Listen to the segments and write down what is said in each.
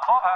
Clubhouse.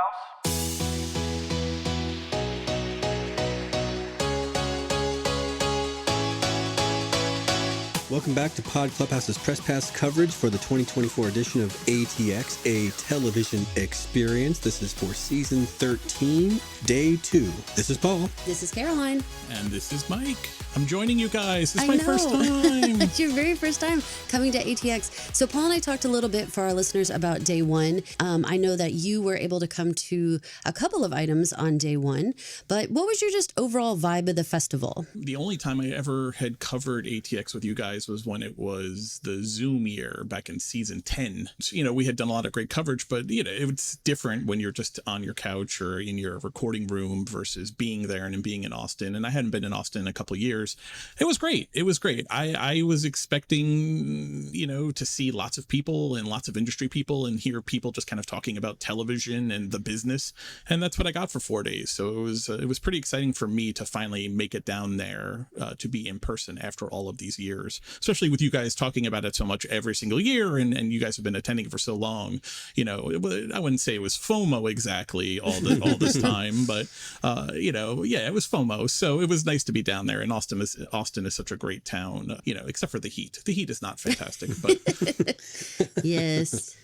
Welcome back to Pod Clubhouse's Press Pass coverage for the 2024 edition of ATX, a television experience. This is for season 13, day 2. This is Paul. This is Caroline. And this is Mike. I'm joining you guys. This is my first time. It's your very first time coming to ATX. So Paul and I talked a little bit for our listeners about day 1. I know that you were able to come to a couple of items on day 1, but what was your just overall vibe of the festival? The only time I ever had covered ATX with you guys was when it was the Zoom year back in season 10. So, we had done a lot of great coverage, but it's different when you're just on your couch or in your recording room versus being there and being in Austin. And I hadn't been in Austin in a couple of years. It was great. It was great. I was expecting, to see lots of people and lots of industry people and hear people just kind of talking about television and the business. And that's what I got for 4 days. So it was pretty exciting for me to finally make it down there to be in person after all of these years, especially with you guys talking about it so much every single year. And you guys have been attending for so long. I wouldn't say it was FOMO exactly all this time, but, it was FOMO. So it was nice to be down there. And Austin is such a great town, except for the heat. The heat is not fantastic, but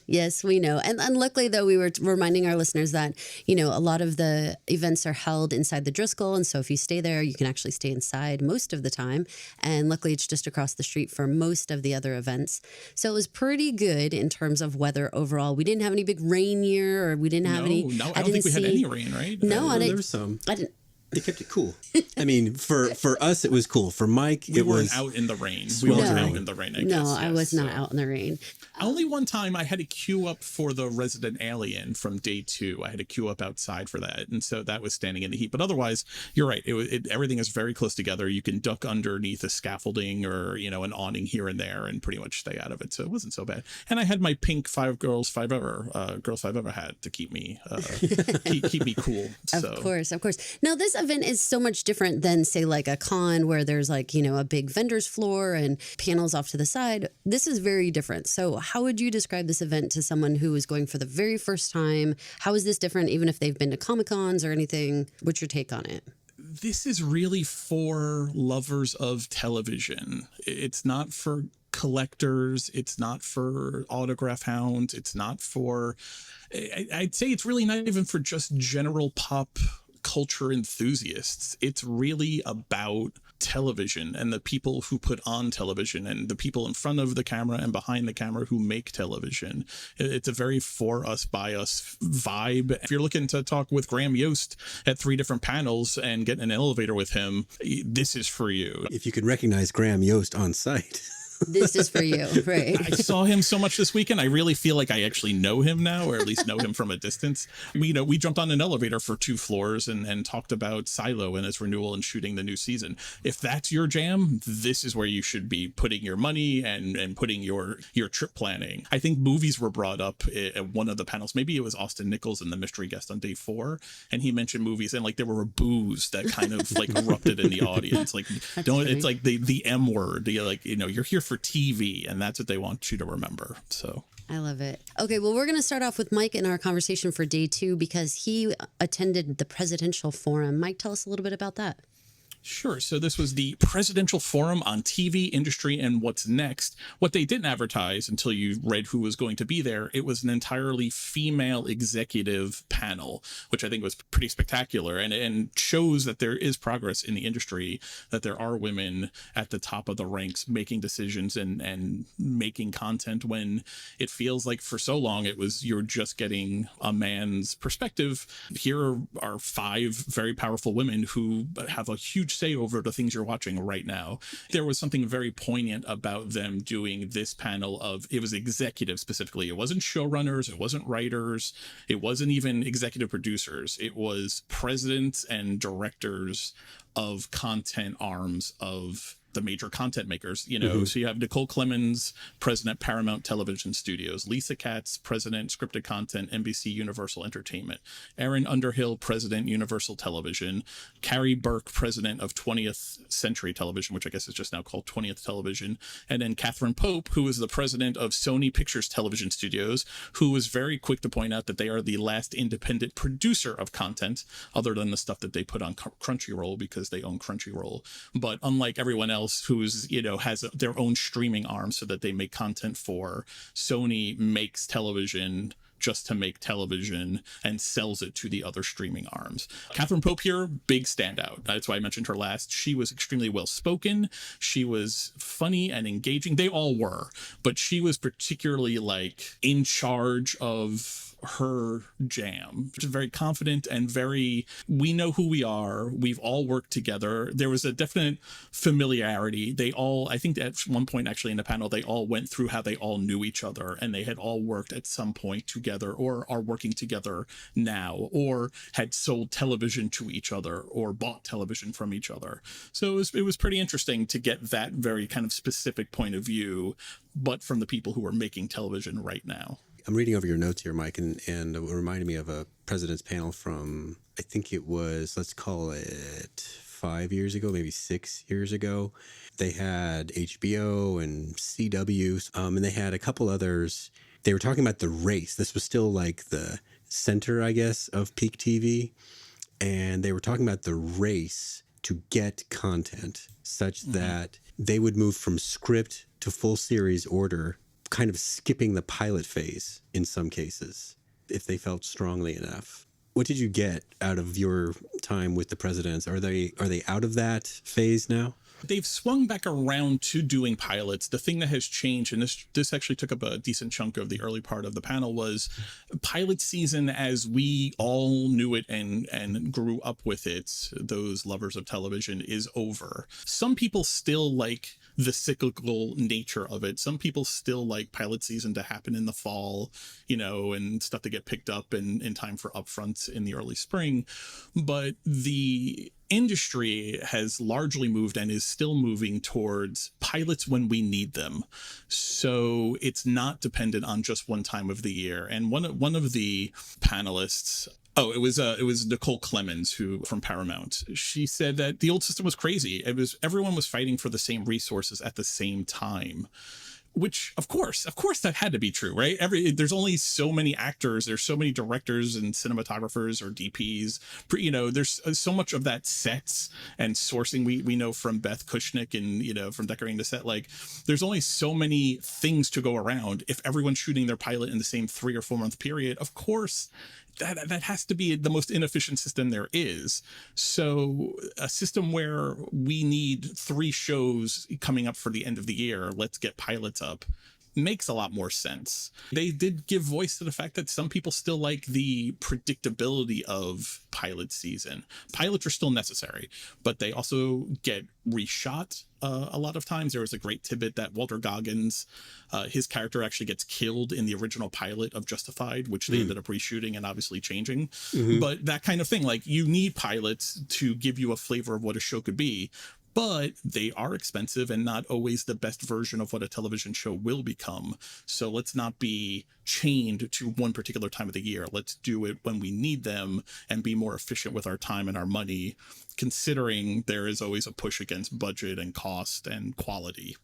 Yes, we know. And luckily, though, we were reminding our listeners that, a lot of the events are held inside the Driscoll. And so if you stay there, you can actually stay inside most of the time. And luckily, it's just across the street for most of the other events. So it was pretty good in terms of weather overall. We didn't have any big rain year, or we didn't have any. No, I don't think we had any rain, right? No, there was some. I didn't. They kept it cool. I mean, for us, it was cool. For Mike, it was out in the rain. We weren't out in the rain, I guess. No, I was not out in the rain. Only one time I had to queue up for the Resident Alien from day 2. I had to queue up outside for that. And so that was standing in the heat. But otherwise, you're right. Everything is very close together. You can duck underneath a scaffolding or, an awning here and there and pretty much stay out of it. So it wasn't so bad. And I had my pink Girls 5 Ever hat to keep me keep me cool. Of course. Now, this event is so much different than, say, like a con where there's a big vendor's floor and panels off to the side. This is very different. So how would you describe this event to someone who is going for the very first time? How is this different, even if they've been to Comic-Cons or anything? What's your take on it? This is really for lovers of television. It's not for collectors. It's not for autograph hounds. It's not for, I'd say it's really not even for just general pop culture enthusiasts. It's really about television and the people who put on television and the people in front of the camera and behind the camera who make television. It's a very for us, by us vibe. If you're looking to talk with Graham Yost at 3 different panels and get in an elevator with him, this is for you. If you can recognize Graham Yost on site. This is for you, right? I saw him so much this weekend. I really feel like I actually know him now, or at least know him from a distance. We jumped on an elevator for 2 floors and talked about Silo and its renewal and shooting the new season. If that's your jam, this is where you should be putting your money and putting your trip planning. I think movies were brought up at one of the panels. Maybe it was Austin Nichols and the mystery guest on day 4, and he mentioned movies, and there were boos that kind of erupted in the audience. It's like the M word. You're here for TV, and that's what they want you to remember. So I love it. Okay, well, we're going to start off with Mike in our conversation for day 2 because he attended the presidential forum. Mike, tell us a little bit about that. Sure. So this was the Presidential Forum on TV, Industry, and What's Next. What they didn't advertise until you read who was going to be there, it was an entirely female executive panel, which I think was pretty spectacular and shows that there is progress in the industry, that there are women at the top of the ranks making decisions and making content when it feels like for so long you're just getting a man's perspective. Here are 5 very powerful women who have a huge say over the things you're watching right now. There was something very poignant about them doing this panel it was executive specifically. It wasn't showrunners. It wasn't writers. It wasn't even executive producers. It was presidents and directors of content arms of the major content makers, you know. So you have Nicole Clemens, president, Paramount Television Studios; Lisa Katz, president, scripted content, NBC Universal Entertainment; Aaron Underhill, president, Universal Television; Carrie Burke, president of 20th Century Television, which I guess is just now called 20th Television; and then Catherine Pope, who is the president of Sony Pictures Television Studios, who was very quick to point out that they are the last independent producer of content, other than the stuff that they put on Crunchyroll, because they own Crunchyroll. But unlike everyone else who's, you know, has their own streaming arm so that they make content for, Sony makes television just to make television and sells it to the other streaming arms. Catherine Pope here, big standout. That's why I mentioned her last. She was extremely well spoken. She was funny and engaging. They all were, but she was particularly like in charge of her jam. She's very confident and very, we know who we are. We've all worked together. There was a definite familiarity. They all, I think at one point actually in the panel, they all went through how they all knew each other, and they had all worked at some point together, or are working together now, or had sold television to each other, or bought television from each other. So it was pretty interesting to get that very kind of specific point of view, but from the people who are making television right now. I'm reading over your notes here, Mike, and it reminded me of a president's panel from, I think it was, let's call it 5 years ago, maybe 6 years ago. They had HBO and CW, and they had a couple others. They were talking about the race. This was still like the center, I guess, of peak TV. And they were talking about the race to get content such that they would move from script to full series order, kind of skipping the pilot phase in some cases, if they felt strongly enough. What did you get out of your time with the presidents? Are they out of that phase now? They've swung back around to doing pilots. The thing that has changed, and this actually took up a decent chunk of the early part of the panel, was pilot season as we all knew it and grew up with it, those lovers of television, is over. Some people still like the cyclical nature of it. Some people still like pilot season to happen in the fall, you know, and stuff to get picked up in time for upfronts in the early spring. But the industry has largely moved and is still moving towards pilots when we need them. So it's not dependent on just one time of the year. And one of the panelists, it was Nicole Clemens, who from Paramount. She said that the old system was crazy. Everyone was fighting for the same resources at the same time. Which, of course, that had to be true, right? There's only so many actors, there's so many directors and cinematographers or DPs. You know, there's so much of that sets and sourcing. We know from Beth Kushnick and, you know, from decorating the set, like there's only so many things to go around. If everyone's shooting their pilot in the same 3 or 4 month period, of course, that has to be the most inefficient system there is. So a system where we need 3 shows coming up for the end of the year, let's get pilots up, makes a lot more sense. They did give voice to the fact that some people still like the predictability of pilot season. Pilots are still necessary, but they also get reshot a lot of times. There was a great tidbit that Walter Goggins, his character actually gets killed in the original pilot of Justified, which they ended up reshooting and obviously changing. But that kind of thing, like you need pilots to give you a flavor of what a show could be. But they are expensive and not always the best version of what a television show will become. So let's not be chained to one particular time of the year. Let's do it when we need them and be more efficient with our time and our money, considering there is always a push against budget and cost and quality.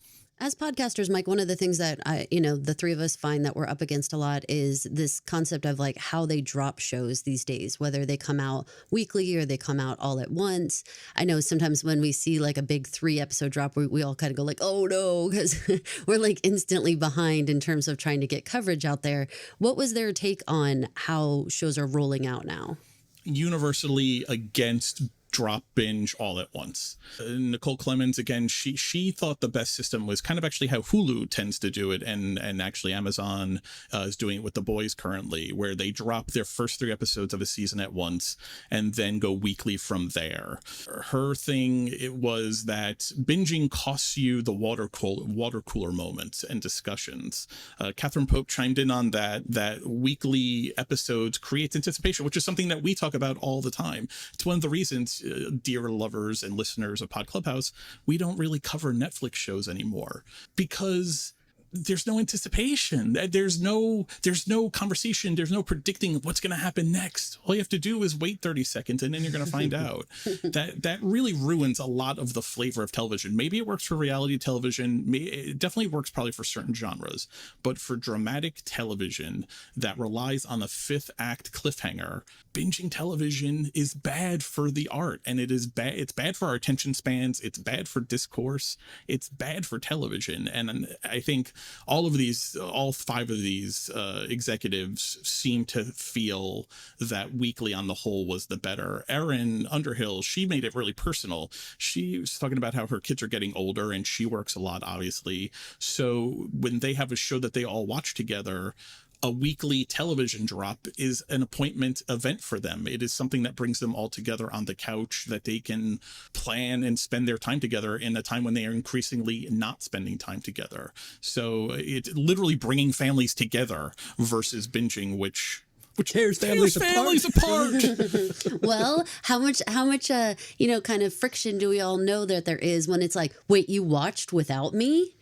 As podcasters, Mike, one of the things that the 3 of us find that we're up against a lot is this concept of like how they drop shows these days, whether they come out weekly or they come out all at once. I know sometimes when we see like a big 3-episode drop, we all kind of go like, oh no, because we're like instantly behind in terms of trying to get coverage out there. What was their take on how shows are rolling out now? Universally against drop binge all at once. Nicole Clemens, again, she thought the best system was kind of actually how Hulu tends to do it, and actually Amazon is doing it with The Boys currently, where they drop their first 3 episodes of a season at once and then go weekly from there. Her thing, it was that binging costs you the water cooler moments and discussions. Catherine Pope chimed in on that weekly episodes creates anticipation, which is something that we talk about all the time. It's one of the reasons dear lovers and listeners of Pod Clubhouse, we don't really cover Netflix shows anymore because there's no anticipation. There's no conversation. There's no predicting what's going to happen next. All you have to do is wait 30 seconds and then you're going to find out. That really ruins a lot of the flavor of television. Maybe it works for reality television. It definitely works probably for certain genres, but for dramatic television that relies on a fifth act cliffhanger, binging television is bad for the art, and it's bad for our attention spans. It's bad for discourse. It's bad for television. And I think all 5 of these executives seem to feel that weekly on the whole was the better. Erin Underhill, she made it really personal. She was talking about how her kids are getting older and she works a lot, obviously. So when they have a show that they all watch together, a weekly television drop is an appointment event for them. It is something that brings them all together on the couch, that they can plan and spend their time together in a time when they are increasingly not spending time together. So it's literally bringing families together versus binging, which tears families apart. Well, how much kind of friction do we all know that there is when it's like, wait, you watched without me?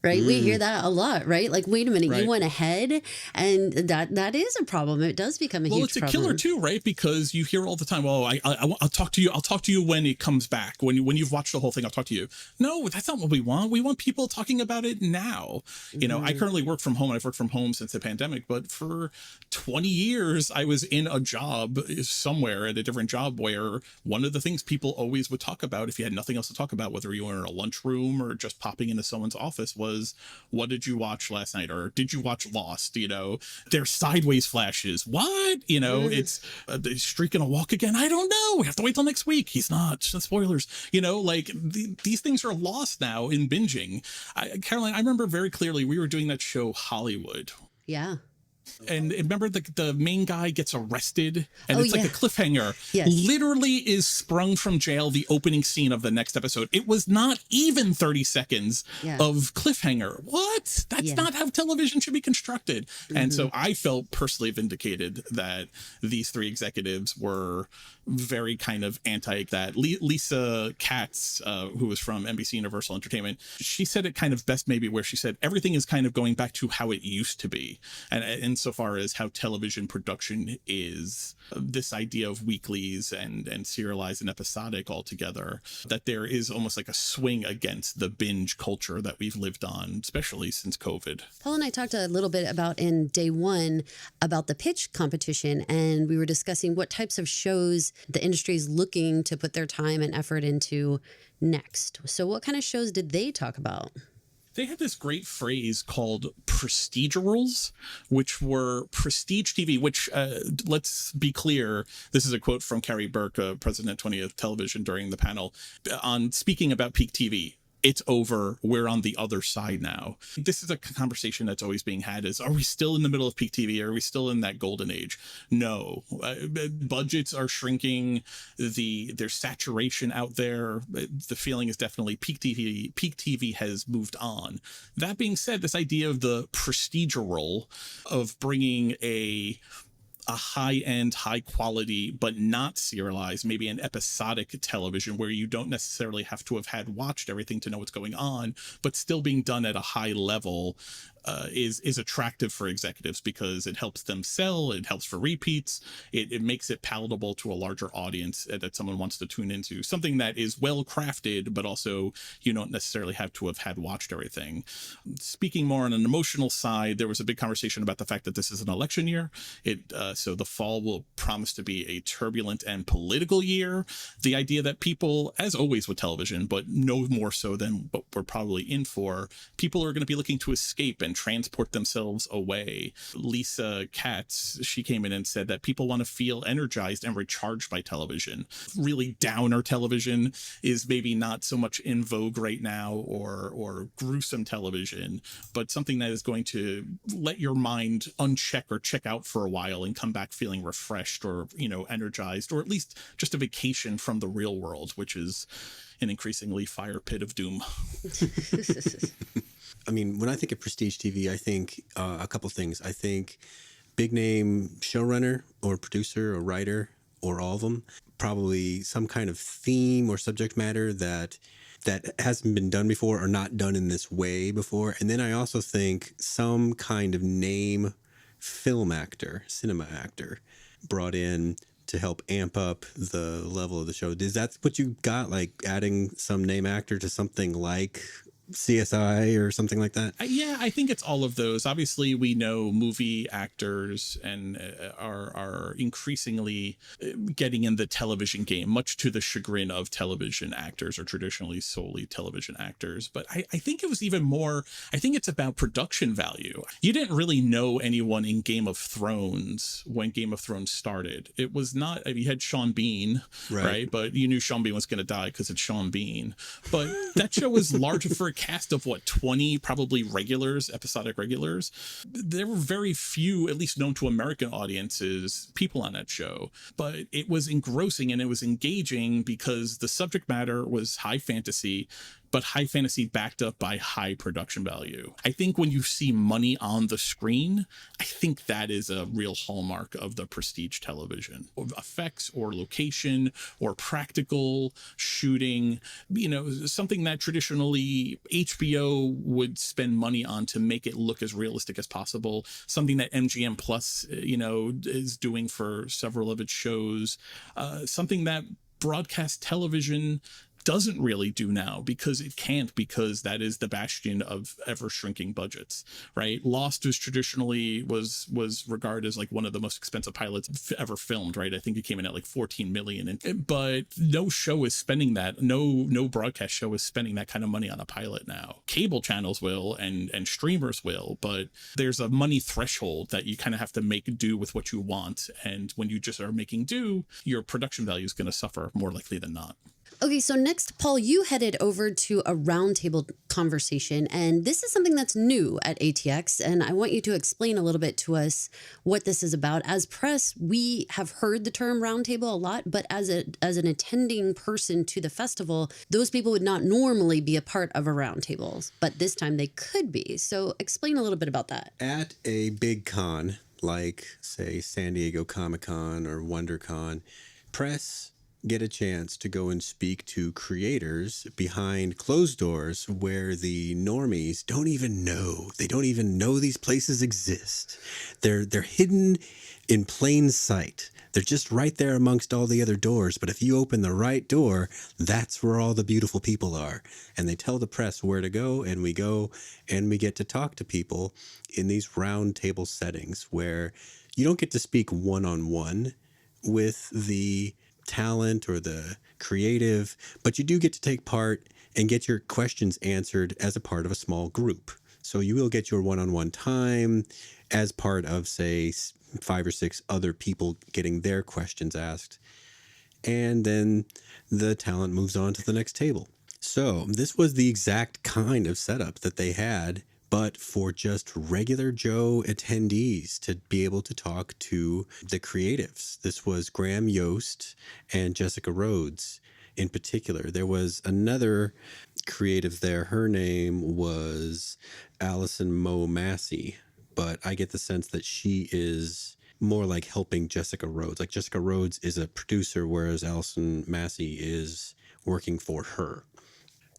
Right. We hear that a lot, right? Like, wait a minute, you went ahead, and that is a problem. It does become a huge problem. Well, it's a killer too, right? Because you hear all the time, "Oh, I'll talk to you. I'll talk to you when it comes back. When you've watched the whole thing, I'll talk to you." No, that's not what we want. We want people talking about it now. You know, I currently work from home, and I've worked from home since the pandemic. But for 20 years, I was in a job somewhere at a different job where one of the things people always would talk about, if you had nothing else to talk about, whether you were in a lunchroom or just popping into someone's office, was, what did you watch last night? Or did you watch Lost? You know, there's sideways flashes. What? You know, it's Streak gonna walk again? I don't know. We have to wait till next week. He's not. Spoilers. You know, like these things are lost now in binging. Caroline, I remember very clearly we were doing that show Hollywood. Yeah. And remember the main guy gets arrested and it's like a cliffhanger. Yes. Literally is sprung from jail the opening scene of the next episode. It was not even 30 seconds of cliffhanger. What? That's not how television should be constructed. And so I felt personally vindicated that these 3 executives were very kind of anti that. Lisa Katz, who was from NBC Universal Entertainment, she said it kind of best maybe, where she said everything is kind of going back to how it used to be. And insofar as how television production is, this idea of weeklies and serialized and episodic altogether, that there is almost like a swing against the binge culture that we've lived on, especially since COVID. Paul and I talked a little bit about in day 1 about the pitch competition, and we were discussing what types of shows the industry is looking to put their time and effort into next. So what kind of shows did they talk about? They had this great phrase called procedurals, which were prestige TV, which, let's be clear, this is a quote from Carrie Burke, President 20th Television, during the panel, on speaking about peak TV. It's over. We're on the other side now. This is a conversation that's always being had, is, are we still in the middle of peak TV? Are we still in that golden age? No. Budgets are shrinking. There's saturation out there. The feeling is definitely peak TV has moved on. That being said, this idea of the procedural, of bringing a high-end, high-quality, but not serialized, maybe an episodic television where you don't necessarily have to have had watched everything to know what's going on, but still being done at a high level, is attractive for executives because it helps them sell, it helps for repeats, it makes it palatable to a larger audience that someone wants to tune into. Something that is well crafted, but also you don't necessarily have to have had watched everything. Speaking more on an emotional side, there was a big conversation about the fact that this is an election year. So the fall will promise to be a turbulent and political year. The idea that people, as always with television, but no more so than what we're probably in for, people are going to be looking to escape and transport themselves away. Lisa Katz, she came in and said that people want to feel energized and recharged by television. Really downer television is maybe not so much in vogue right now, or gruesome television, but something that is going to let your mind uncheck or check out for a while and come back feeling refreshed, or, you know, energized, or at least just a vacation from the real world, which is an increasingly fire pit of doom. I mean, when I think of prestige TV, I think a couple things. I think big name showrunner or producer or writer or all of them. Probably some kind of theme or subject matter that hasn't been done before or not done in this way before. And then I also think some kind of name film actor, cinema actor brought in to help amp up the level of the show. Is that what you got? Like adding some name actor to something like CSI or something like that? Yeah, I think it's all of those. Obviously, we know movie actors and are increasingly getting in the television game, much to the chagrin of television actors or traditionally solely television actors. But I think it was even more, I think it's about production value. You didn't really know anyone in Game of Thrones when Game of Thrones started. It was not, I mean, you had Sean Bean, right? But you knew Sean Bean was going to die because it's Sean Bean. But that show was larger for a cast of 20 probably regulars, episodic regulars. There were very few, at least known to American audiences, people on that show, but it was engrossing and it was engaging because the subject matter was high fantasy, but high fantasy backed up by high production value. I think when you see money on the screen, I think that is a real hallmark of the prestige television. Effects or location or practical shooting, something that traditionally HBO would spend money on to make it look as realistic as possible. Something that MGM Plus, is doing for several of its shows. Something that broadcast television doesn't really do now because it can't, because that is the bastion of ever shrinking budgets, right? Lost was traditionally was regarded as like one of the most expensive pilots ever filmed, right? I think it came in at like 14 million, but no show is spending that. No broadcast show is spending that kind of money on a pilot now. Cable channels will and streamers will, but there's a money threshold that you kind of have to make do with what you want. And when you just are making do, your production value is going to suffer more likely than not. Okay, so next, Paul, you headed over to a roundtable conversation, and this is something that's new at ATX, and I want you to explain a little bit to us what this is about. As press, we have heard the term roundtable a lot, but as an attending person to the festival, those people would not normally be a part of a roundtable, but this time they could be. So explain a little bit about that. At a big con, like, say, San Diego Comic-Con or WonderCon, press get a chance to go and speak to creators behind closed doors where the normies don't even know. They don't even know these places exist. They're hidden in plain sight. They're just right there amongst all the other doors. But if you open the right door, that's where all the beautiful people are. And they tell the press where to go and we get to talk to people in these round table settings where you don't get to speak one-on-one with the talent or the creative, but you do get to take part and get your questions answered as a part of a small group. So you will get your one-on-one time as part of, say, 5 or 6 other people getting their questions asked. And then the talent moves on to the next table. So this was the exact kind of setup that they had, but for just regular Joe attendees to be able to talk to the creatives. This was Graham Yost and Jessica Rhodes in particular. There was another creative there. Her name was Allison Mo Massey, but I get the sense that she is more like helping Jessica Rhodes. Like Jessica Rhodes is a producer, whereas Allison Massey is working for her.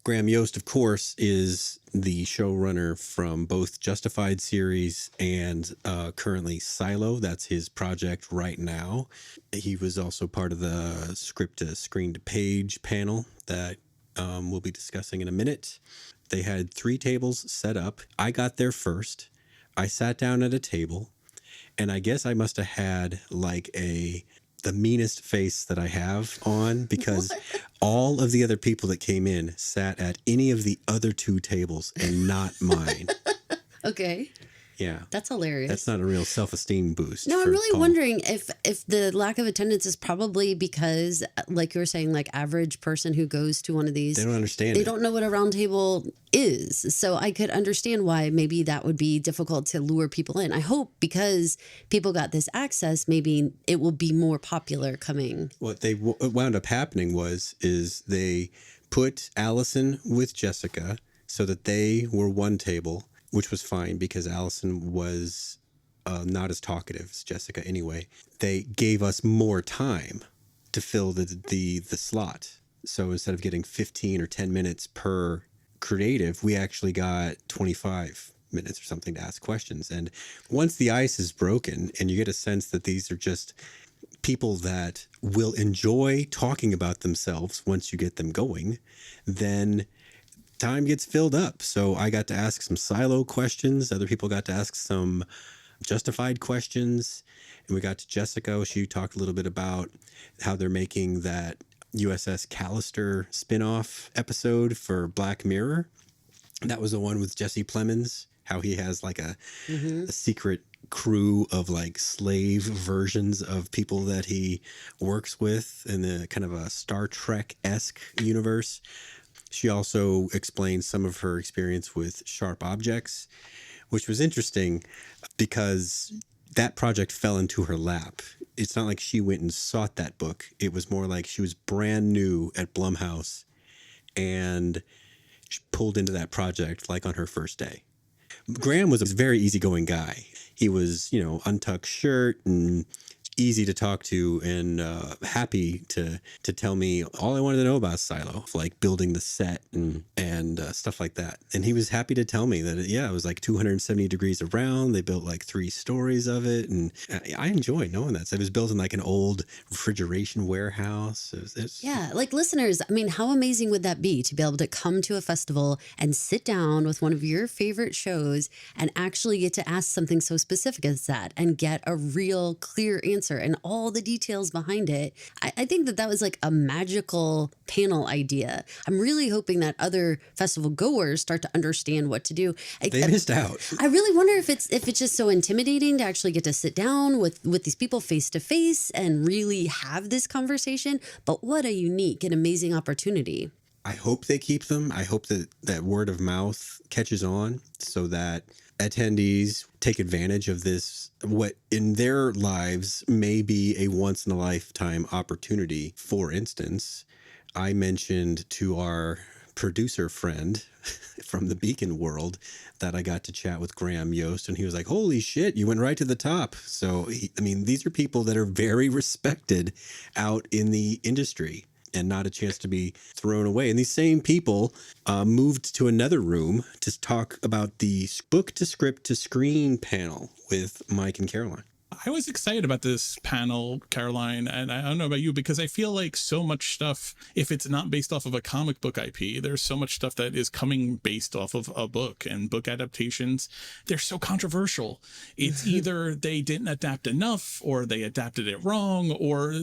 Graham Yost, of course, is the showrunner from both Justified series and currently Silo. That's his project right now. He was also part of the script to screen to page panel that we'll be discussing in a minute. They had 3 tables set up. I got there first. I sat down at a table, and I guess I must have had like the meanest face that I have on, because all of the other people that came in sat at any of the other 2 tables and not mine. Okay. Yeah. That's hilarious. That's not a real self-esteem boost. No, I'm really Paul. wondering if the lack of attendance is probably because, like you were saying, like average person who goes to one of these, They don't understand They it. don't know what a round table is. So I could understand why maybe that would be difficult to lure people in. I hope because people got this access, maybe it will be more popular coming. What wound up happening is they put Allison with Jessica so that they were one table, which was fine because Allison was not as talkative as Jessica anyway. They gave us more time to fill the slot. So instead of getting 15 or 10 minutes per creative, we actually got 25 minutes or something to ask questions. And once the ice is broken and you get a sense that these are just people that will enjoy talking about themselves once you get them going, then time gets filled up. So I got to ask some silo questions. Other people got to ask some justified questions. And we got to Jessica. She talked a little bit about how they're making that USS Callister spinoff episode for Black Mirror. That was the one with Jesse Plemons, how he has like a secret crew of like slave versions of people that he works with in the kind of a Star Trek-esque universe. She also explained some of her experience with sharp objects, which was interesting because that project fell into her lap. It's not like she went and sought that book. It was more like she was brand new at Blumhouse and she pulled into that project like on her first day. Graham was a very easygoing guy. He was, untucked shirt and easy to talk to and happy to tell me all I wanted to know about Silo, like building the set and stuff like that. And he was happy to tell me that, it was like 270 degrees around. They built like 3 stories of it. And I enjoyed knowing that. So it was built in like an old refrigeration warehouse. Yeah, like listeners, I mean, how amazing would that be to be able to come to a festival and sit down with one of your favorite shows and actually get to ask something so specific as that and get a real clear answer and all the details behind it. I think that was like a magical panel idea. I'm really hoping that other festival goers start to understand what to do. They missed out. I really wonder if it's just so intimidating to actually get to sit down with these people face to face and really have this conversation. But what a unique and amazing opportunity. I hope they keep them. I hope that word of mouth catches on so that attendees take advantage of this, what in their lives may be a once in a lifetime opportunity. For instance, I mentioned to our producer friend from the Beacon world that I got to chat with Graham Yost, and he was like, holy shit, you went right to the top. So, these are people that are very respected out in the industry and not a chance to be thrown away. And these same people moved to another room to talk about the book to script to screen panel with Mike and Caroline. I was excited about this panel, Caroline, and I don't know about you, because I feel like so much stuff, if it's not based off of a comic book IP, there's so much stuff that is coming based off of a book, and book adaptations, they're so controversial. It's either they didn't adapt enough, or they adapted it wrong, or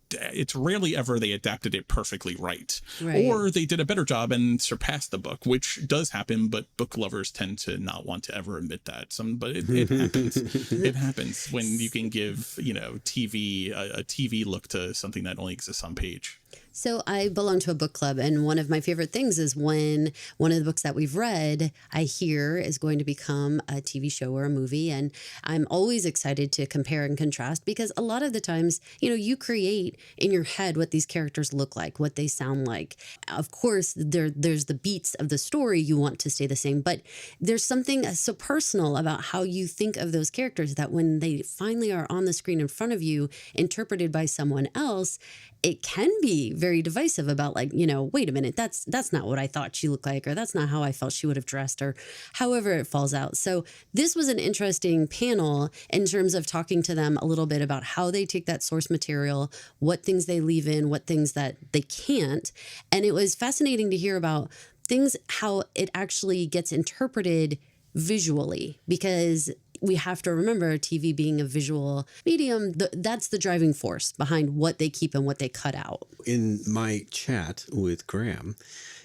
it's rarely ever they adapted it perfectly right. Or they did a better job and surpassed the book, which does happen, but book lovers tend to not want to ever admit that. But it happens. It happens when you can give TV a TV look to something that only exists on page. So I belong to a book club, and one of my favorite things is when one of the books that we've read, I hear is going to become a TV show or a movie. And I'm always excited to compare and contrast because a lot of the times, you create in your head what these characters look like, what they sound like. Of course, there's the beats of the story you want to stay the same, but there's something so personal about how you think of those characters that when they finally are on the screen in front of you, interpreted by someone else, it can be very divisive about wait a minute, that's not what I thought she looked like, or that's not how I felt she would have dressed, or however it falls out. So this was an interesting panel in terms of talking to them a little bit about how they take that source material, what things they leave in, what things that they can't. And it was fascinating to hear about things, how it actually gets interpreted visually, because we have to remember TV being a visual medium, that's the driving force behind what they keep and what they cut out. In my chat with Graham,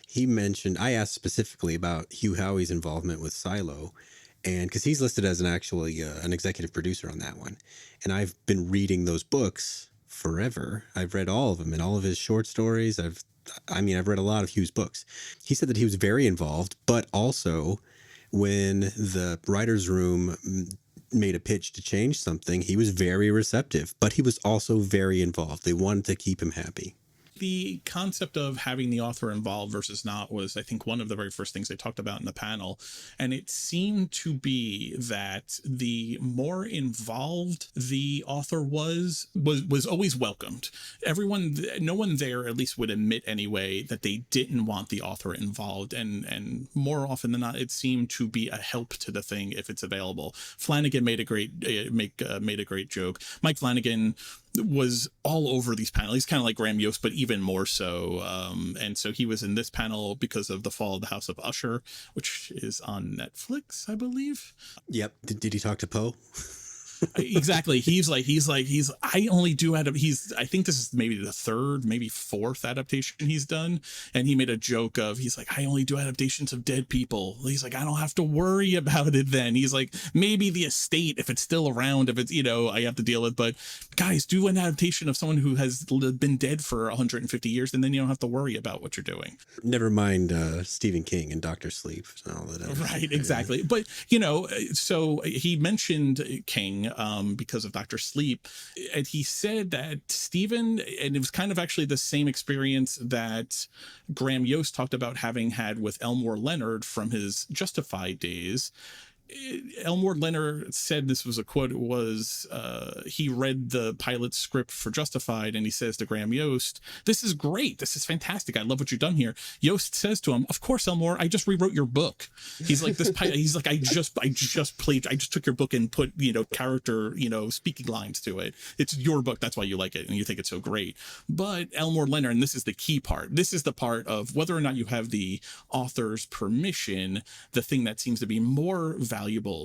he mentioned, I asked specifically about Hugh Howey's involvement with Silo, and because he's listed as an executive producer on that one. And I've been reading those books forever. I've read all of them and all of his short stories. I've read a lot of Hugh's books. He said that he was very involved, but also when the writer's room made a pitch to change something, he was very receptive, but he was also very involved. They wanted to keep him happy. the concept of having the author involved versus not was, I think, one of the very first things they talked about in the panel. And it seemed to be that the more involved the author was always welcomed. No one there at least would admit anyway that they didn't want the author involved. And more often than not, it seemed to be a help to the thing if it's available. Flanagan made a great joke. Mike Flanagan was all over these panels. He's kind of like Graham Yost, but even more so. And so he was in this panel because of The Fall of the House of Usher, which is on Netflix, I believe. Yep. Did he talk to Poe? Exactly. I only do I think this is maybe the third, maybe fourth adaptation he's done. And he made a joke of, he's like, I only do adaptations of dead people. He's like, I don't have to worry about it then. He's like, maybe the estate, if it's still around, if it's, I have to deal with, but guys, do an adaptation of someone who has been dead for 150 years, and then you don't have to worry about what you're doing. Never mind Stephen King and Dr. Sleep. And all that. Right, exactly. But, so he mentioned King, because of Dr. Sleep. And he said that Stephen, and it was kind of actually the same experience that Graham Yost talked about having had with Elmore Leonard from his Justified days. Elmore Leonard said, this was a quote, it was, he read the pilot script for Justified, and he says to Graham Yost, this is great. This is fantastic. I love what you've done here. Yost says to him, of course, Elmore, I just rewrote your book. He's like, he's like, I just took your book and put, character, speaking lines to it. It's your book. That's why you like it. And you think it's so great. But Elmore Leonard, and this is the key part, this is the part of whether or not you have the author's permission, the thing that seems to be more valuable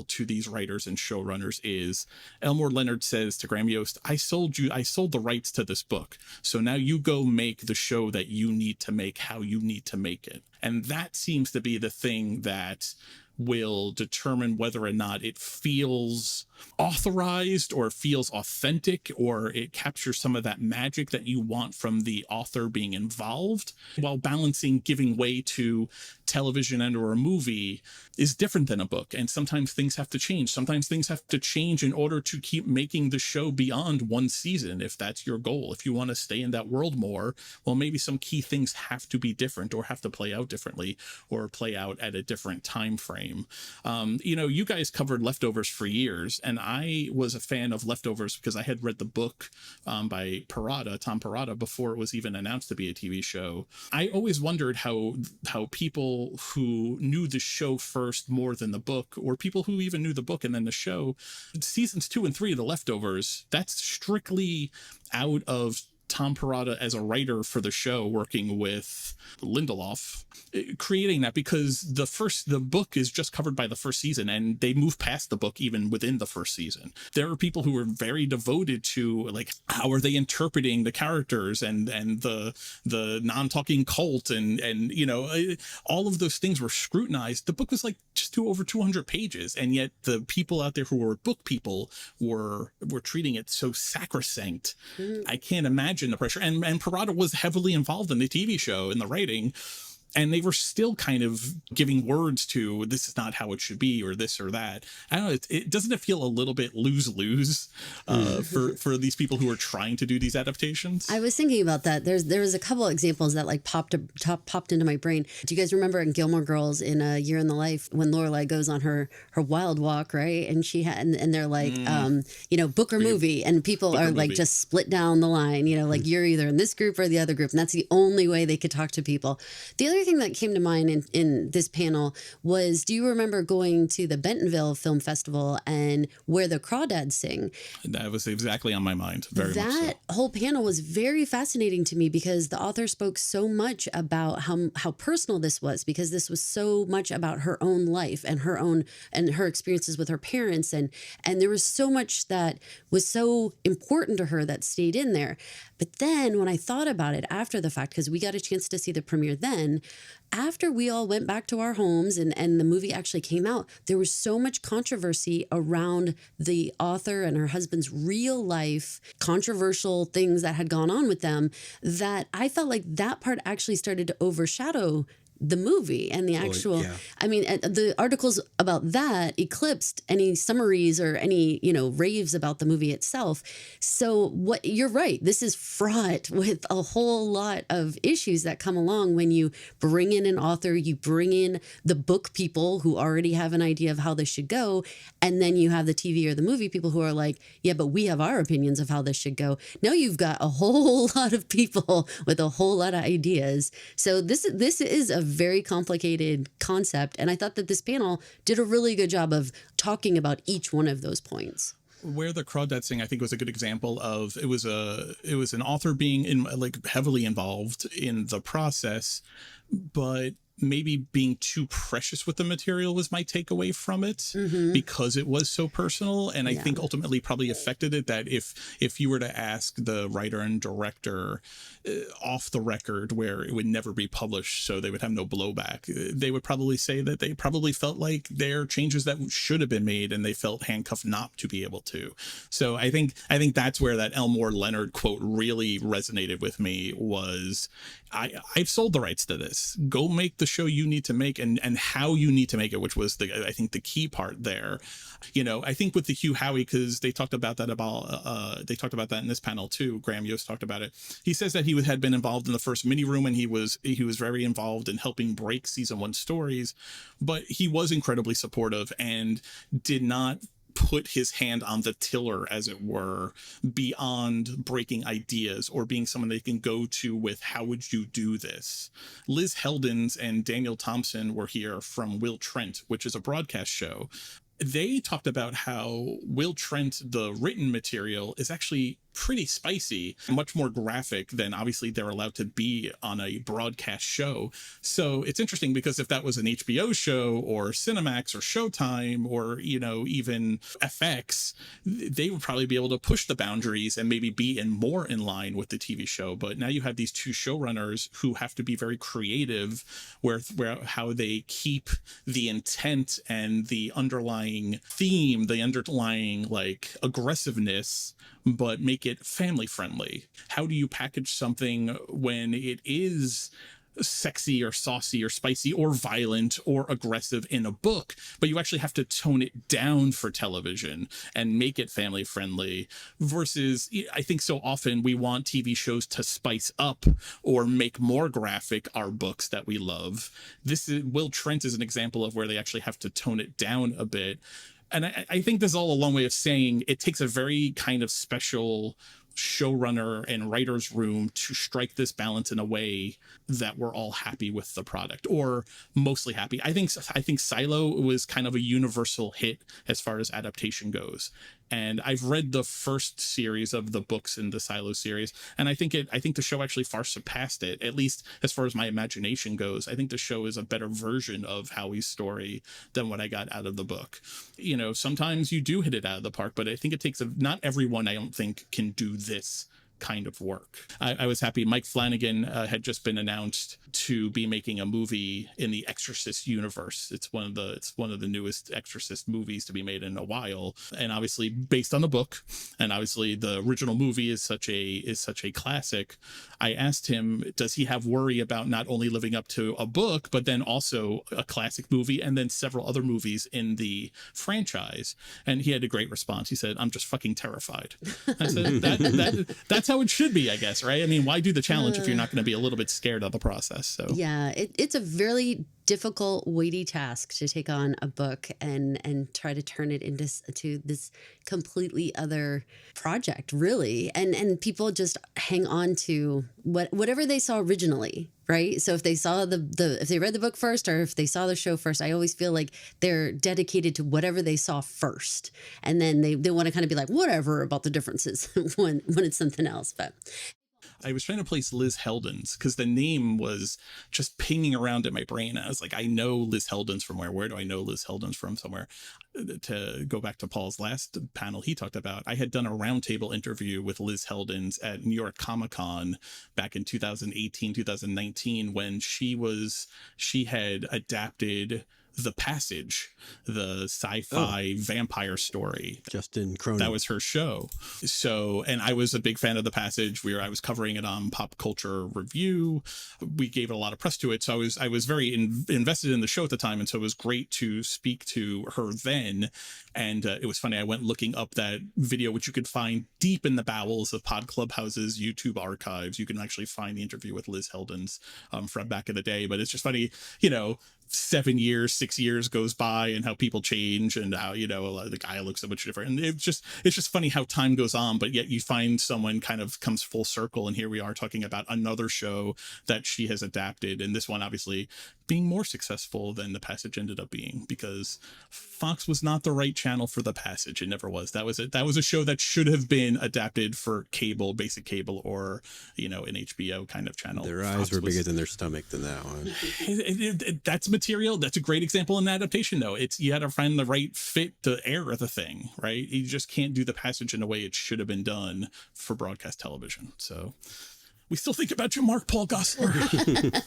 to these writers and showrunners is Elmore Leonard says to Graham Yost, I sold the rights to this book. So now you go make the show that you need to make, how you need to make it. And that seems to be the thing that will determine whether or not it feels authorized or feels authentic, or it captures some of that magic that you want from the author being involved, while balancing giving way to television and or a movie is different than a book. And sometimes things have to change. Sometimes things have to change in order to keep making the show beyond one season, if that's your goal. If you want to stay in that world more, well, maybe some key things have to be different, or have to play out differently, or play out at a different time frame. You guys covered Leftovers for years, and I was a fan of Leftovers because I had read the book by Tom Perrotta, before it was even announced to be a TV show. I always wondered how people who knew the show first more than the book, or people who even knew the book and then the show, seasons 2 and 3 of The Leftovers, that's strictly out of Tom Perrotta as a writer for the show, working with Lindelof, creating that, because the book is just covered by the first season, and they move past the book even within the first season. There are people who are very devoted to, like, how are they interpreting the characters and the non-talking cult, and all of those things were scrutinized. The book was like just over 200 pages, and yet the people out there who were book people were treating it so sacrosanct. I can't imagine the pressure, and Perrotta was heavily involved in the TV show, in the writing, and they were still kind of giving words to, this is not how it should be, or this or that. I don't know. It doesn't it feel a little bit lose-lose for these people who are trying to do these adaptations? I was thinking about that. There was a couple examples that like popped into my brain. Do you guys remember in Gilmore Girls in A Year in the Life when Lorelai goes on her wild walk, right? And and they're like, book or movie, and people are like just split down the line. Like you're either in this group or the other group, and that's the only way they could talk to people. The other thing that came to mind in this panel was, do you remember going to the Bentonville Film Festival and Where the Crawdads Sing? That was exactly on my mind. Very much so. That whole panel was very fascinating to me, because the author spoke so much about how personal this was, because this was so much about her own life and her experiences with her parents, and there was so much that was so important to her that stayed in there. But then when I thought about it after the fact, because we got a chance to see the premiere then, after we all went back to our homes and the movie actually came out, there was so much controversy around the author and her husband's real life, controversial things that had gone on with them, that I felt like that part actually started to overshadow the movie and the actual, I mean, the articles about that eclipsed any summaries or any, raves about the movie itself. So you're right. This is fraught with a whole lot of issues that come along when you bring in an author, you bring in the book people who already have an idea of how this should go. And then you have the TV or the movie people who are like, yeah, but we have our opinions of how this should go. Now you've got a whole lot of people with a whole lot of ideas. So this is a very complicated concept. And I thought that this panel did a really good job of talking about each one of those points. Where the crawdad thing, I think, was a good example of it was an author being heavily involved in the process, but maybe being too precious with the material was my takeaway from it, because it was so personal. And I think ultimately probably affected it, that if you were to ask the writer and director off the record, where it would never be published so they would have no blowback, they would probably say that they probably felt like there are changes that should have been made and they felt handcuffed not to be able to. So I think that's where that Elmore Leonard quote really resonated with me, was I've sold the rights to this. Go make the show you need to make, and how you need to make it, which was I think the key part there. I think with the Hugh Howey, because they talked about that in this panel too. Graham Yost talked about it. He says that he had been involved in the first mini room, and he was very involved in helping break season 1 stories, but he was incredibly supportive and did not put his hand on the tiller, as it were, beyond breaking ideas or being someone they can go to with, how would you do this? Liz Heldens and Daniel Thompson were here from Will Trent, which is a broadcast show. They talked about how Will Trent, the written material, is actually pretty spicy, much more graphic than obviously they're allowed to be on a broadcast show. So it's interesting, because if that was an HBO show or Cinemax or Showtime or, even FX, they would probably be able to push the boundaries and maybe be more in line with the TV show. But now you have these two showrunners who have to be very creative where how they keep the intent and the underlying theme, the underlying aggressiveness, but make it family friendly. How do you package something when it is sexy or saucy or spicy or violent or aggressive in a book, but you actually have to tone it down for television and make it family friendly? Versus, I think so often we want TV shows to spice up or make more graphic our books that we love. Will Trent is an example of where they actually have to tone it down a bit. And I think this is all a long way of saying it takes a very kind of special showrunner and writer's room to strike this balance in a way that we're all happy with the product, or mostly happy. I think Silo was kind of a universal hit as far as adaptation goes. And I've read the first series of the books in the Silo series, and I think the show actually far surpassed it, at least as far as my imagination goes. I think the show is a better version of Howie's story than what I got out of the book. Sometimes you do hit it out of the park, but I think it takes not everyone, I don't think, can do this kind of work. I was happy Mike Flanagan had just been announced to be making a movie in the Exorcist universe. It's one of the newest Exorcist movies to be made in a while, and obviously based on the book, and obviously the original movie is such a classic. I asked him, does he have worry about not only living up to a book, but then also a classic movie and then several other movies in the franchise? And he had a great response. He said, I'm just fucking terrified. I said, that's how it should be, I guess, right? I mean, why do the challenge if you're not going to be a little bit scared of the process? So yeah, it's a very difficult, weighty task to take on a book and try to turn it into this completely other project, really. And people just hang on to whatever they saw originally, right? So if they saw if they read the book first, or if they saw the show first, I always feel like they're dedicated to whatever they saw first, and then they want to kind of be like, whatever about the differences when it's something else. But I was trying to place Liz Heldens because the name was just pinging around in my brain. I was like, I know Liz Heldens from where? Where do I know Liz Heldens from somewhere? To go back to Paul's last panel he talked about, I had done a roundtable interview with Liz Heldens at New York Comic Con back in 2018, 2019, when she had adapted The Passage, the sci-fi vampire story. Justin Cronin. That was her show. So, and I was a big fan of The Passage. I was covering it on Pop Culture Review. We gave it a lot of press to it. So I was very invested in the show at the time. And so it was great to speak to her then. And it was funny. I went looking up that video, which you could find deep in the bowels of Pod Clubhouse's YouTube archives. You can actually find the interview with Liz Heldens from back in the day. But it's just funny, 7 years, 6 years goes by and how people change and how, the guy looks so much different. And it's just funny how time goes on, but yet you find someone kind of comes full circle. And here we are talking about another show that she has adapted. And this one obviously being more successful than The Passage ended up being, because Fox was not the right channel for The Passage. It never was. That was a show that should have been adapted for cable, basic cable, or, an HBO kind of channel. Their eyes were bigger than their stomach than that one. That's material. That's a great example in adaptation, though. You had to find the right fit to air the thing, right? You just can't do The Passage in a way it should have been done for broadcast television. So we still think about you, Mark Paul Gosselaar.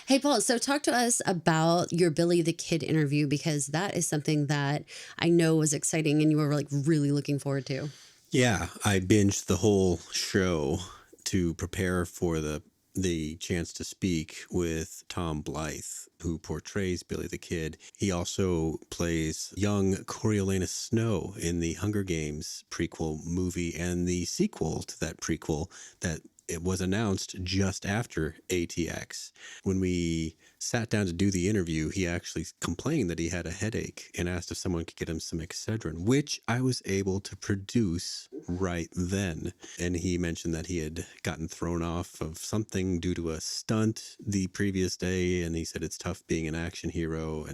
Hey, Paul, so talk to us about your Billy the Kid interview, because that is something that I know was exciting and you were really looking forward to. Yeah, I binged the whole show to prepare for the chance to speak with Tom Blyth, who portrays Billy the Kid. He also plays young Coriolanus Snow in the Hunger Games prequel movie and the sequel to that prequel that it was announced just after ATX. When we sat down to do the interview, he actually complained that he had a headache and asked if someone could get him some Excedrin, which I was able to produce right then. And he mentioned that he had gotten thrown off of something due to a stunt the previous day. And he said it's tough being an action hero.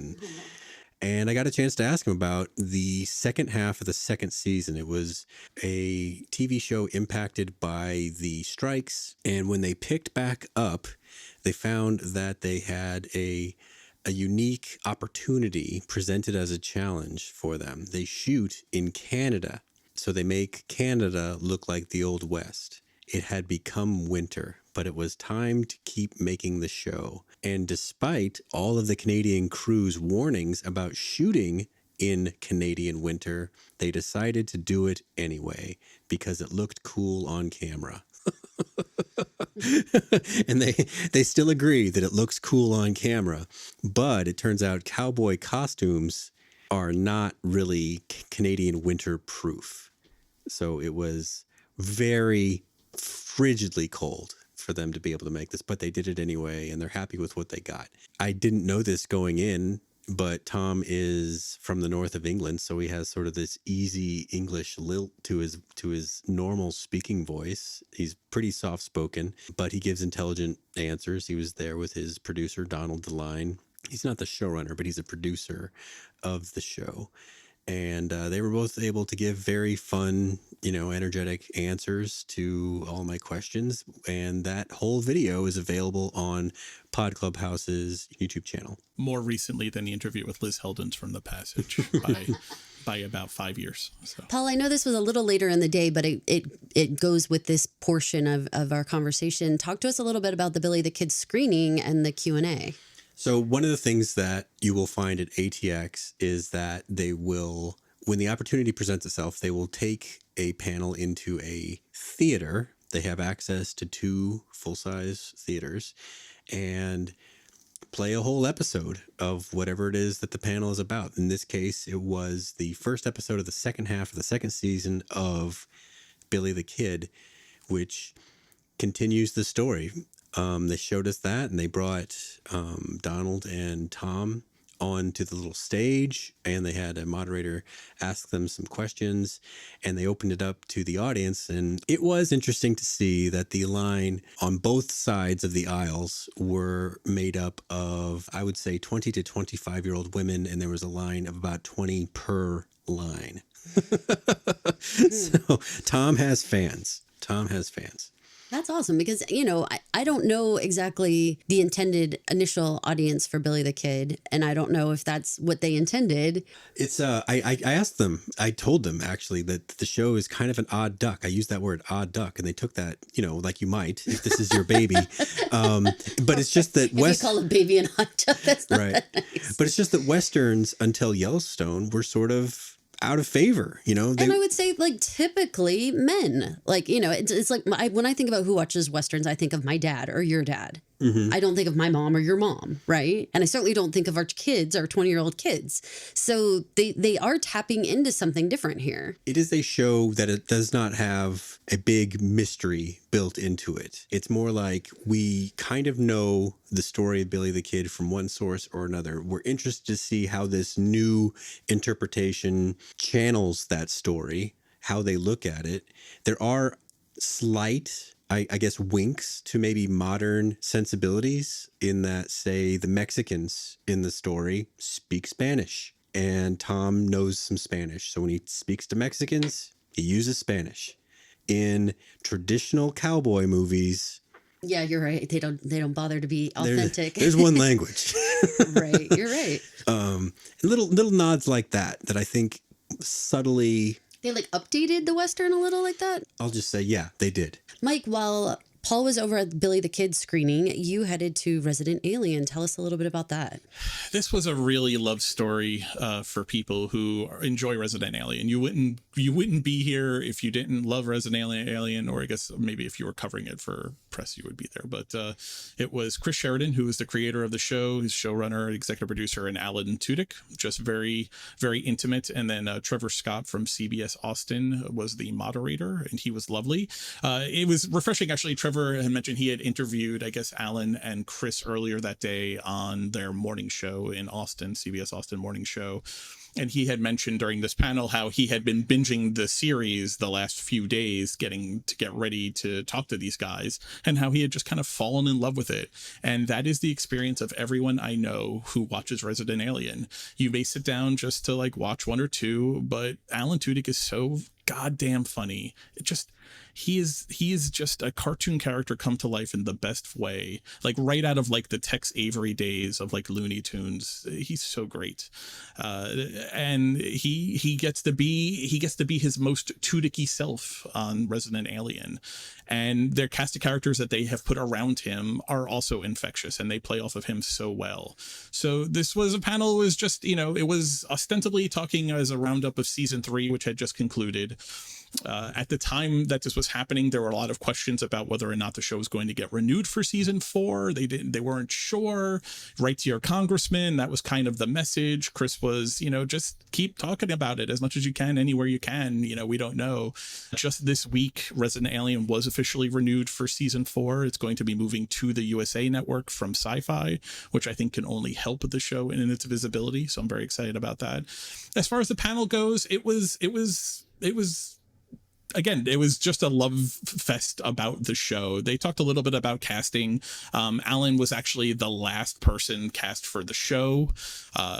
And I got a chance to ask him about the second half of the second season. It was a TV show impacted by the strikes. And when they picked back up, they found that they had a unique opportunity presented as a challenge for them. They shoot in Canada, so they make Canada look like the Old West. It had become winter, but it was time to keep making the show. And despite all of the Canadian crew's warnings about shooting in Canadian winter, they decided to do it anyway because it looked cool on camera. And they still agree that it looks cool on camera, but it turns out cowboy costumes are not really Canadian winter proof. So it was very frigidly cold for them to be able to make this, but they did it anyway, and they're happy with what they got. I didn't know this going in, but Tom is from the north of England, so he has sort of this easy English lilt to his normal speaking voice. He's pretty soft-spoken, but he gives intelligent answers. He was there with his producer, Donald DeLine. He's not the showrunner, but he's a producer of the show. And they were both able to give very fun, energetic answers to all my questions. And that whole video is available on Pod Clubhouse's YouTube channel. More recently than the interview with Liz Heldens from The Passage by about 5 years. So. Paul, I know this was a little later in the day, but it goes with this portion of our conversation. Talk to us a little bit about the Billy the Kid screening and the Q&A. So one of the things that you will find at ATX is that they will, when the opportunity presents itself, they will take a panel into a theater. They have access to 2 full-size theaters and play a whole episode of whatever it is that the panel is about. In this case, it was the first episode of the second half of the second season of Billy the Kid, which continues the story. They showed us that, and they brought Donald and Tom onto the little stage, and they had a moderator ask them some questions, and they opened it up to the audience. And it was interesting to see that the line on both sides of the aisles were made up of, I would say, 20 to 25-year-old women, and there was a line of about 20 per line. So Tom has fans. That's awesome because, I don't know exactly the intended initial audience for Billy the Kid, and I don't know if that's what they intended. It's I asked them, I told them actually that the show is kind of an odd duck. I used that word odd duck, and they took that, like you might if this is your baby. But it's just that If you call a baby an odd duck, that's not right. that nice. But it's just that Westerns until Yellowstone were sort of out of favor, And I would say, like, typically men, like, it's like when I think about who watches Westerns, I think of my dad or your dad. I don't think of my mom or your mom, right? And I certainly don't think of our kids, our 20-year-old kids. So they are tapping into something different here. It is a show that it does not have a big mystery built into it. It's more like we kind of know the story of Billy the Kid from one source or another. We're interested to see how this new interpretation channels that story, how they look at it. There are slight, I guess, winks to maybe modern sensibilities in that, say, the Mexicans in the story speak Spanish, and Tom knows some Spanish. So when he speaks to Mexicans, he uses Spanish. In traditional cowboy movies, yeah, you're right. They don't bother to be authentic. There's one language. Right, you're right. Little nods like that I think subtly. They like updated the Western a little like that? I'll just say, yeah, they did. Mike, while Paul was over at Billy the Kid screening, you headed to Resident Alien. Tell us a little bit about that. This was a really love story for people who enjoy Resident Alien. You wouldn't be here if you didn't love Resident Alien, or I guess maybe if you were covering it for press, you would be there. But it was Chris Sheridan, who was the creator of the show, his showrunner, executive producer, and Alan Tudyk, just very, very intimate. And then Trevor Scott from CBS Austin was the moderator, and he was lovely. It was refreshing, actually. Trevor had mentioned he had interviewed, I guess, Alan and Chris earlier that day on their morning show in Austin, CBS Austin morning show. And he had mentioned during this panel how he had been binging the series the last few days, getting to get ready to talk to these guys, and how he had just kind of fallen in love with it. And that is the experience of everyone I know who watches Resident Alien. You may sit down just to like watch one or two, but Alan Tudyk is so goddamn funny. He is just a cartoon character come to life in the best way, like right out of like the Tex Avery days of like Looney Tunes. He's so great, and he gets to be his most Tudyk-y self on Resident Alien, and their cast of characters that they have put around him are also infectious, and they play off of him so well. So this was a panel, was just, it was ostensibly talking as a roundup of season 3, which had just concluded. At the time that this was happening, there were a lot of questions about whether or not the show was going to get renewed for season 4. They weren't sure. Write to your congressman. That was kind of the message. Chris was, just keep talking about it as much as you can, anywhere you can. We don't know. Just this week, Resident Alien was officially renewed for season 4. It's going to be moving to the USA Network from Sci-Fi, which I think can only help the show in its visibility. So I'm very excited about that. As far as the panel goes, it was again, it was just a love fest about the show. They talked a little bit about casting. Alan was actually the last person cast for the show,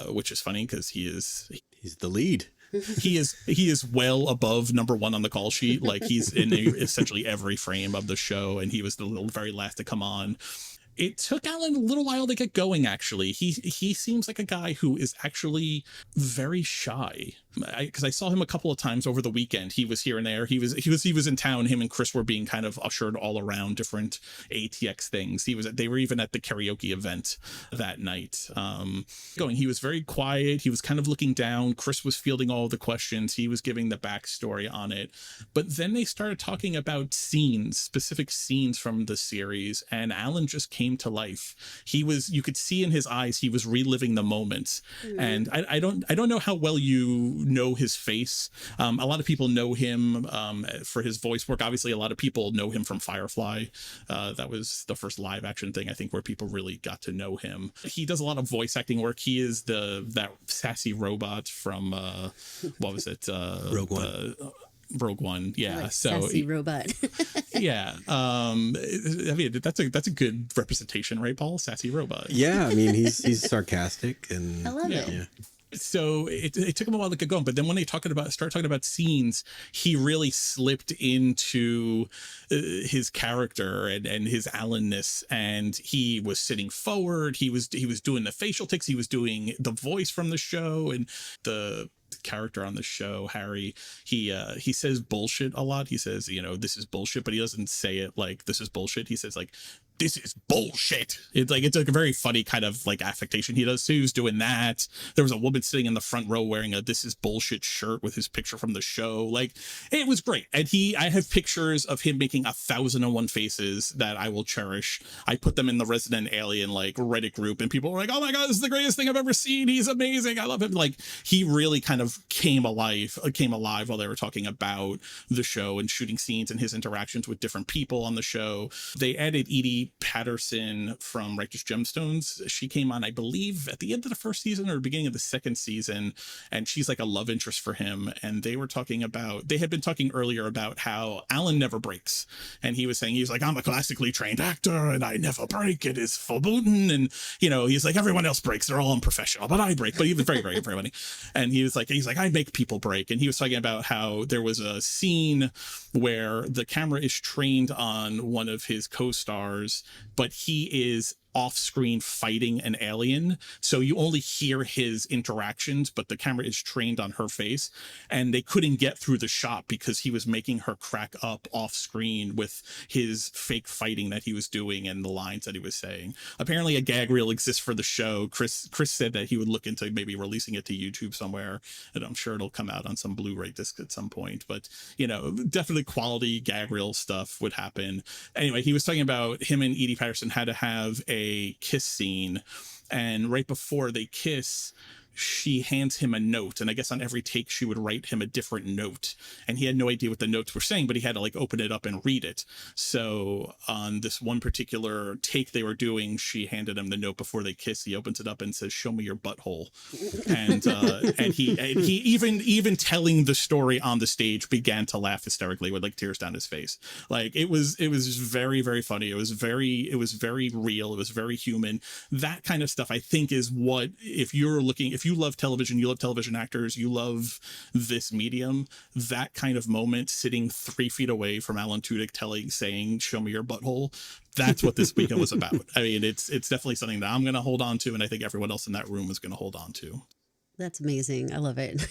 which is funny because he's the lead. He is well above number 1 on the call sheet. Like, he's in essentially every frame of the show, and he was the very last to come on. It took Alan a little while to get going, actually. He seems like a guy who is actually very shy. Because I saw him a couple of times over the weekend. He was here and there. He was in town. Him and Chris were being kind of ushered all around different ATX things. They were even at the karaoke event that night. He was very quiet. He was kind of looking down. Chris was fielding all the questions. He was giving the backstory on it. But then they started talking about specific scenes from the series, and Alan just came to life. You could see in his eyes, he was reliving the moments. Mm-hmm. And I don't know how well you know his face. A lot of people know him for his voice work. Obviously, a lot of people know him from Firefly. That was the first live action thing, I think, where people really got to know him. He does a lot of voice acting work. He is that sassy robot from what was it? Rogue One. Yeah. Like sassy robot. Yeah. I mean, that's a good representation, right, Paul? Sassy robot. Yeah. I mean, he's sarcastic, and I love it. Yeah. So it took him a while to get going, but then when they start talking about scenes, he really slipped into his character and his Allenness, and he was sitting forward. He was doing the facial tics. He was doing the voice from the show, and the character on the show, Harry, he says bullshit a lot. He says, this is bullshit, but he doesn't say it like this is bullshit. He says like, this is bullshit. It's like a very funny kind of like affectation he does. So he was doing that. There was a woman sitting in the front row wearing a "this is bullshit" shirt with his picture from the show. Like, it was great. And I have pictures of him making 1,001 faces that I will cherish. I put them in the Resident Alien like Reddit group, and people were like, "Oh my god, this is the greatest thing I've ever seen. He's amazing. I love him." Like, he really kind of came alive while they were talking about the show and shooting scenes and his interactions with different people on the show. They added Edie Patterson from Righteous Gemstones. She came on, I believe, at the end of the first season or beginning of the second season, and she's like a love interest for him. And they had been talking earlier about how Alan never breaks, and he was saying, he's like, "I'm a classically trained actor and I never break. It is forbidden." And he's like, "Everyone else breaks, they're all unprofessional, but I break." But he was very, very, very funny. And he's like, "I make people break." And he was talking about how there was a scene where the camera is trained on one of his co-stars, but he is off screen fighting an alien, so you only hear his interactions, but the camera is trained on her face, and they couldn't get through the shot because he was making her crack up off screen with his fake fighting that he was doing and the lines that he was saying. Apparently a gag reel exists for the show. Chris said that he would look into maybe releasing it to YouTube somewhere, and I'm sure it'll come out on some Blu-ray disc at some point, but definitely quality gag reel stuff would happen. Anyway, he was talking about him and Edie Patterson had to have a kiss scene, and right before they kiss, she hands him a note, and I guess on every take she would write him a different note, and he had no idea what the notes were saying, but he had to like open it up and read it. So on this one particular take they were doing, she handed him the note before they kiss. He opens it up and says, "Show me your butthole." And he even telling the story on the stage began to laugh hysterically with like tears down his face. Like, it was very, very funny. It was very real. It was very human. That kind of stuff, I think, is what, if you love television, you love television actors, you love this medium, that kind of moment sitting 3 feet away from Alan Tudyk saying, "Show me your butthole," that's what this weekend was about. I mean, it's definitely something that I'm going to hold on to, and I think everyone else in that room is going to hold on to. That's amazing. I love it.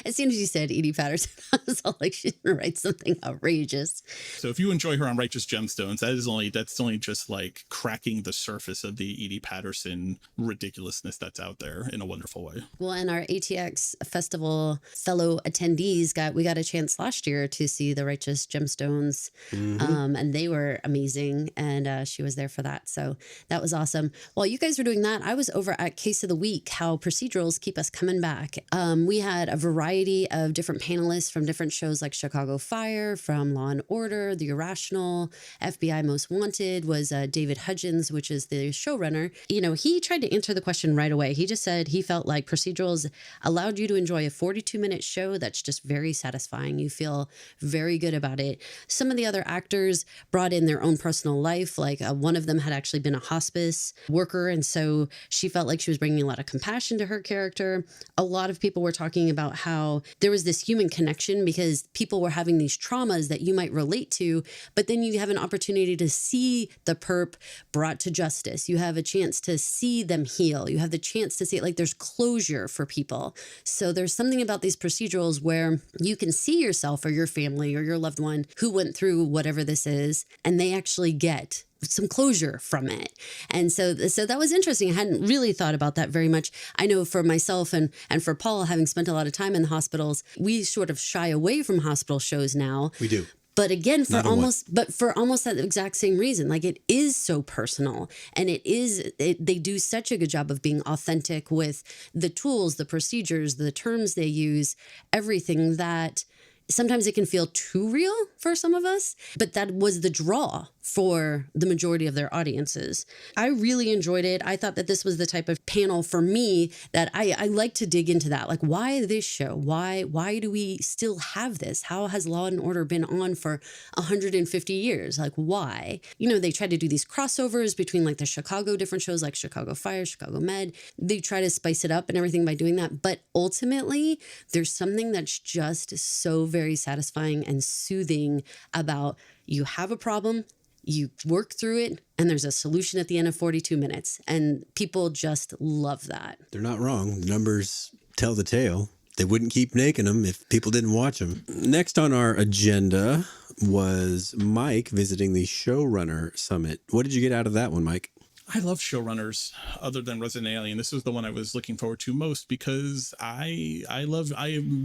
As soon as you said Edie Patterson, I was all like, she's going to write something outrageous. So if you enjoy her on Righteous Gemstones, that's only just like cracking the surface of the Edie Patterson ridiculousness that's out there in a wonderful way. Well, and our ATX festival fellow attendees we got a chance last year to see the Righteous Gemstones, and they were amazing, and she was there for that. So that was awesome. While you guys were doing that, I was over at Case of the Week, how procedurals keep us coming back. We had a variety of different panelists from different shows like Chicago Fire, from Law and Order, The Irrational, FBI Most Wanted was David Hudgens, which is the showrunner. He tried to answer the question right away. He just said he felt like procedurals allowed you to enjoy a 42-minute show that's just very satisfying. You feel very good about it. Some of the other actors brought in their own personal life. Like one of them had actually been a hospice worker, and so she felt like she was bringing a lot of compassion to her character. A lot of people were talking about how there was this human connection because people were having these traumas that you might relate to, but then you have an opportunity to see the perp brought to justice. You have a chance to see them heal. You have the chance to see it, like there's closure for people. So there's something about these procedurals where you can see yourself or your family or your loved one who went through whatever this is, and they actually get some closure from it. And so that was interesting. I hadn't really thought about that very much. I know for myself and for Paul, having spent a lot of time in the hospitals, we sort of shy away from hospital shows now. We do. But again, for almost that exact same reason, like it is so personal, and they do such a good job of being authentic with the tools, the procedures, the terms they use, everything that sometimes it can feel too real for some of us, but that was the draw for the majority of their audiences. I really enjoyed it. I thought that this was the type of panel for me that I like to dig into that. Like, why this show? Why do we still have this? How has Law and Order been on for 150 years? Like, why? You know, they try to do these crossovers between like the Chicago different shows like Chicago Fire, Chicago Med. They try to spice it up and everything by doing that. But ultimately, there's something that's just so very satisfying and soothing about you have a problem, you work through it, and there's a solution at the end of 42 minutes. And people just love that. They're not wrong. The numbers tell the tale. They wouldn't keep making them if people didn't watch them. Next on our agenda was Mike visiting the Showrunner Summit. What did you get out of that one, Mike? I love showrunners other than Resident Alien. This was the one I was looking forward to most because I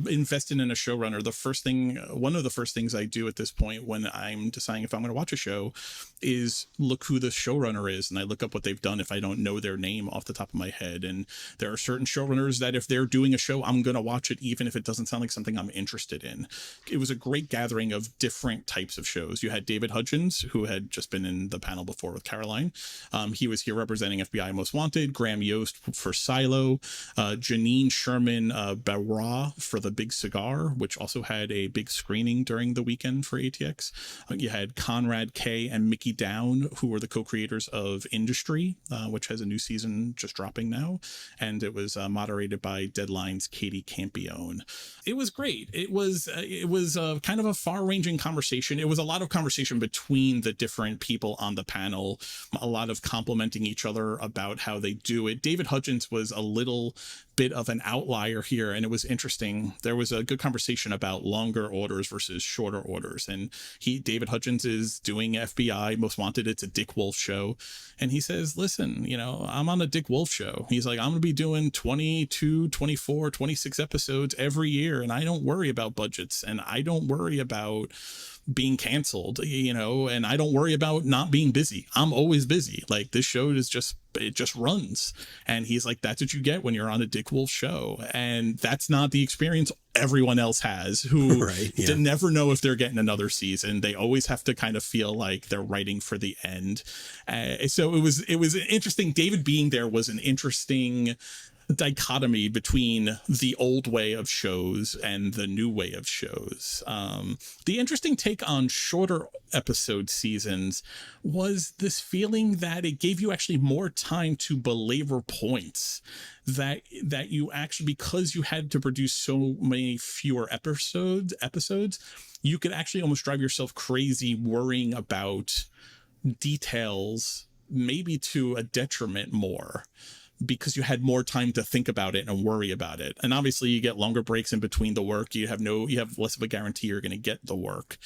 invested in a showrunner. One of the first things I do at this point when I'm deciding if I'm going to watch a show is look who the showrunner is. And I look up what they've done if I don't know their name off the top of my head. And there are certain showrunners that if they're doing a show, I'm going to watch it, even if it doesn't sound like something I'm interested in. It was a great gathering of different types of shows. You had David Hudgens, who had just been in the panel before with Caroline. He was here representing FBI Most Wanted, Graham Yost for Silo, Janine Sherman Barra for The Big Cigar, which also had a big screening during the weekend for ATX. You had Conrad K and Mickey Down, who were the co-creators of Industry, which has a new season just dropping now. And it was moderated by Deadline's Katie Campione. It was great. It was kind of a far-ranging conversation. It was a lot of conversation between the different people on the panel, a lot of complimenting each other about how they do it. David Hudgens was a little bit of an outlier here, and it was interesting. There was a good conversation about longer orders versus shorter orders, and David Hudgens is doing FBI Most Wanted. It's a Dick Wolf show, and he says, listen, I'm on a Dick Wolf show. He's like, I'm gonna be doing 22, 24, 26 episodes every year, and I don't worry about budgets, and I don't worry about being canceled, and I don't worry about not being busy. I'm always busy. Like, this show it just runs. And he's like, that's what you get when you're on a Dick Wolf show. And that's not the experience everyone else has, who right, yeah. never know if they're getting another season. They always have to kind of feel like they're writing for the end. So it was interesting. David being there was an interesting dichotomy between the old way of shows and the new way of shows. The interesting take on shorter episode seasons was this feeling that it gave you actually more time to belabor points, that you actually, because you had to produce so many fewer episodes, you could actually almost drive yourself crazy worrying about details, maybe to a detriment more, because you had more time to think about it and worry about it. And obviously you get longer breaks in between the work. You have less of a guarantee you're going to get the work.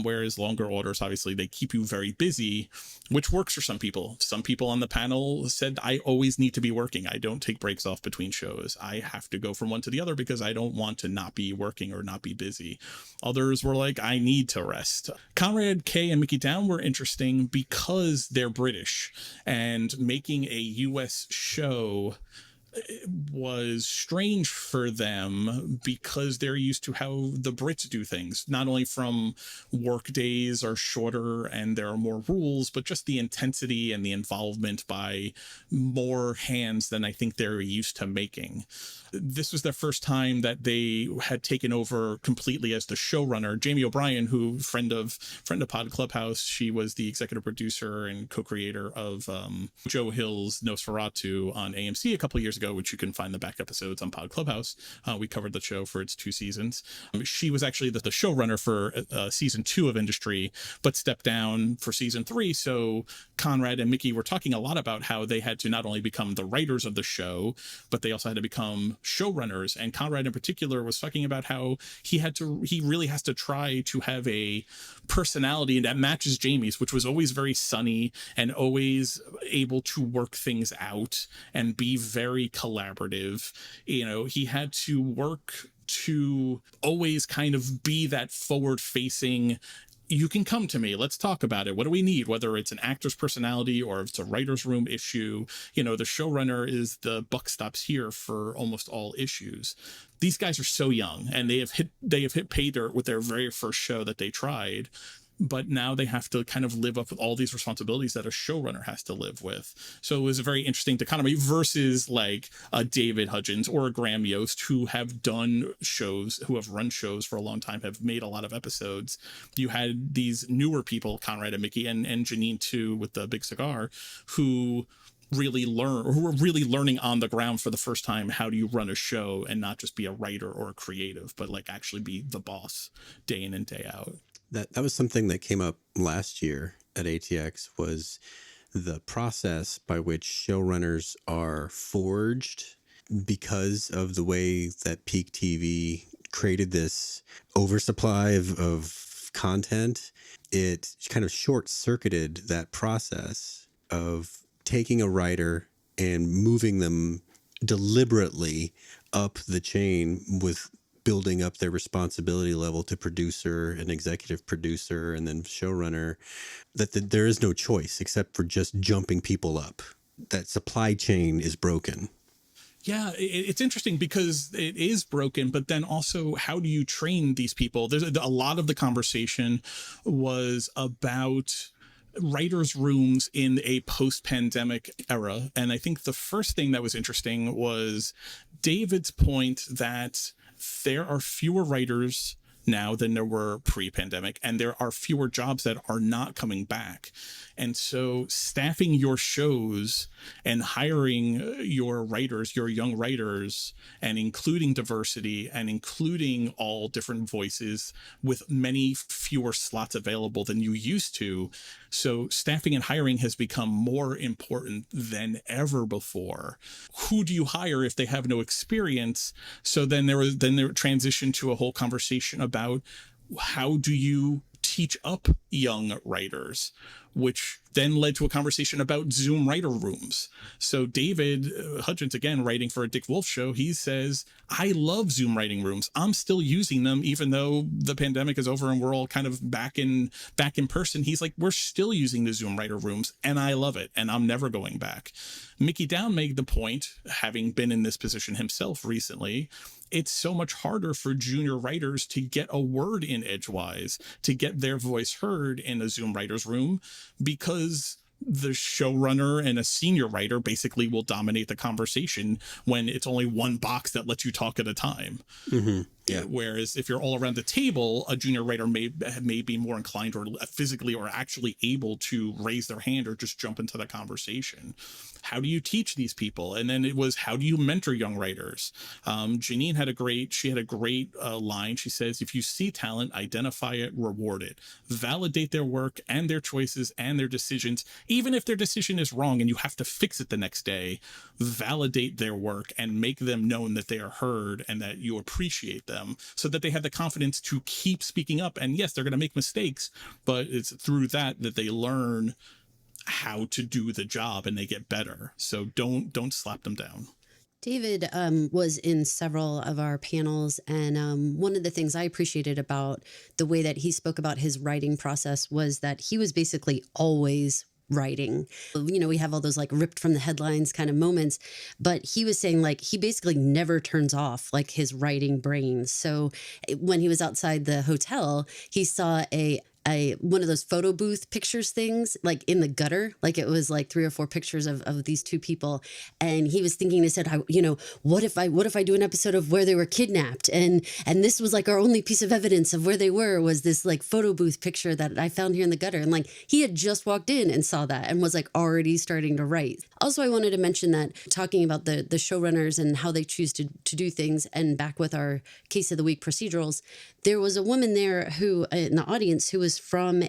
Whereas longer orders, obviously they keep you very busy, which works for some people. Some people on the panel said, I always need to be working. I don't take breaks off between shows. I have to go from one to the other because I don't want to not be working or not be busy. Others were like, I need to rest. Conrad K and Mickey Down were interesting because they're British, and making a US show was strange for them because they're used to how the Brits do things. Not only from work days are shorter and there are more rules, but just the intensity and the involvement by more hands than I think they're used to making. This was their first time that they had taken over completely as the showrunner. Jamie O'Brien, who friend of Pod Clubhouse, she was the executive producer and co-creator of Joe Hill's Nosferatu on AMC a couple of years ago, which you can find the back episodes on Pod Clubhouse. We covered the show for its 2 seasons. She was actually the showrunner for season 2 of Industry, but stepped down for season 3. So Conrad and Mickey were talking a lot about how they had to not only become the writers of the show, but they also had to become showrunners. And Conrad in particular was talking about how he really has to try to have a personality that matches Jamie's, which was always very sunny and always able to work things out and be very collaborative. He had to work to always kind of be that forward facing, you can come to me. Let's talk about it. What do we need? Whether it's an actor's personality or if it's a writer's room issue, the showrunner is the buck stops here for almost all issues. These guys are so young, and they have hit pay dirt with their very first show that they tried. But now they have to kind of live up with all these responsibilities that a showrunner has to live with. So it was a very interesting dichotomy versus like a David Hudgens or a Graham Yost, who have run shows for a long time, have made a lot of episodes. You had these newer people, Conrad and Mickey, and Janine too, with the Big Cigar, who were really learning on the ground for the first time how do you run a show and not just be a writer or a creative, but like actually be the boss day in and day out. That was something that came up last year at ATX, was the process by which showrunners are forged because of the way that Peak TV created this oversupply of content. It kind of short-circuited that process of taking a writer and moving them deliberately up the chain with building up their responsibility level to producer and executive producer and then showrunner, that there is no choice except for just jumping people up. That supply chain is broken. Yeah, it's interesting because it is broken, but then also how do you train these people? There's a lot of the conversation was about writers' rooms in a post-pandemic era. And I think the first thing that was interesting was David's point that there are fewer writers now than there were pre-pandemic, and there are fewer jobs that are not coming back. And so staffing your shows and hiring your writers, your young writers, and including diversity and including all different voices with many fewer slots available than you used to. So staffing and hiring has become more important than ever before. Who do you hire if they have no experience? So then there transitioned to a whole conversation about how do you teach up young writers, which then led to a conversation about Zoom writer rooms. So David Hudgens, again, writing for a Dick Wolf show, he says, I love Zoom writing rooms. I'm still using them, even though the pandemic is over and we're all kind of back in person. He's like, we're still using the Zoom writer rooms and I love it. And I'm never going back. Mickey Down made the point, having been in this position himself recently, it's so much harder for junior writers to get a word in edgewise, to get their voice heard in a Zoom writer's room, because the showrunner and a senior writer basically will dominate the conversation when it's only one box that lets you talk at a time. Mm-hmm. Yeah. Whereas if you're all around the table, a junior writer may be more inclined or physically or actually able to raise their hand or just jump into the conversation. How do you teach these people? And then it was, how do you mentor young writers? Janine had a great line. She says, if you see talent, identify it, reward it, validate their work and their choices and their decisions. Even if their decision is wrong and you have to fix it the next day, validate their work and make them known that they are heard and that you appreciate them, so that they have the confidence to keep speaking up. And yes, they're going to make mistakes, but it's through that they learn how to do the job and they get better. So don't slap them down. David was in several of our panels, and one of the things I appreciated about the way that he spoke about his writing process was that he was basically always writing. We have all those like ripped from the headlines kind of moments, but he was saying like he basically never turns off like his writing brain. So when he was outside the hotel, he saw one of those photo booth pictures things like in the gutter, like it was like 3 or 4 pictures of these two people. And he was thinking, he said, what if I do an episode of where they were kidnapped? And this was like our only piece of evidence of where they was this like photo booth picture that I found here in the gutter. And like he had just walked in and saw that and was like already starting to write. Also, I wanted to mention that talking about the showrunners and how they choose to do things, and back with our case of the week procedurals, there was a woman there who in the audience who was from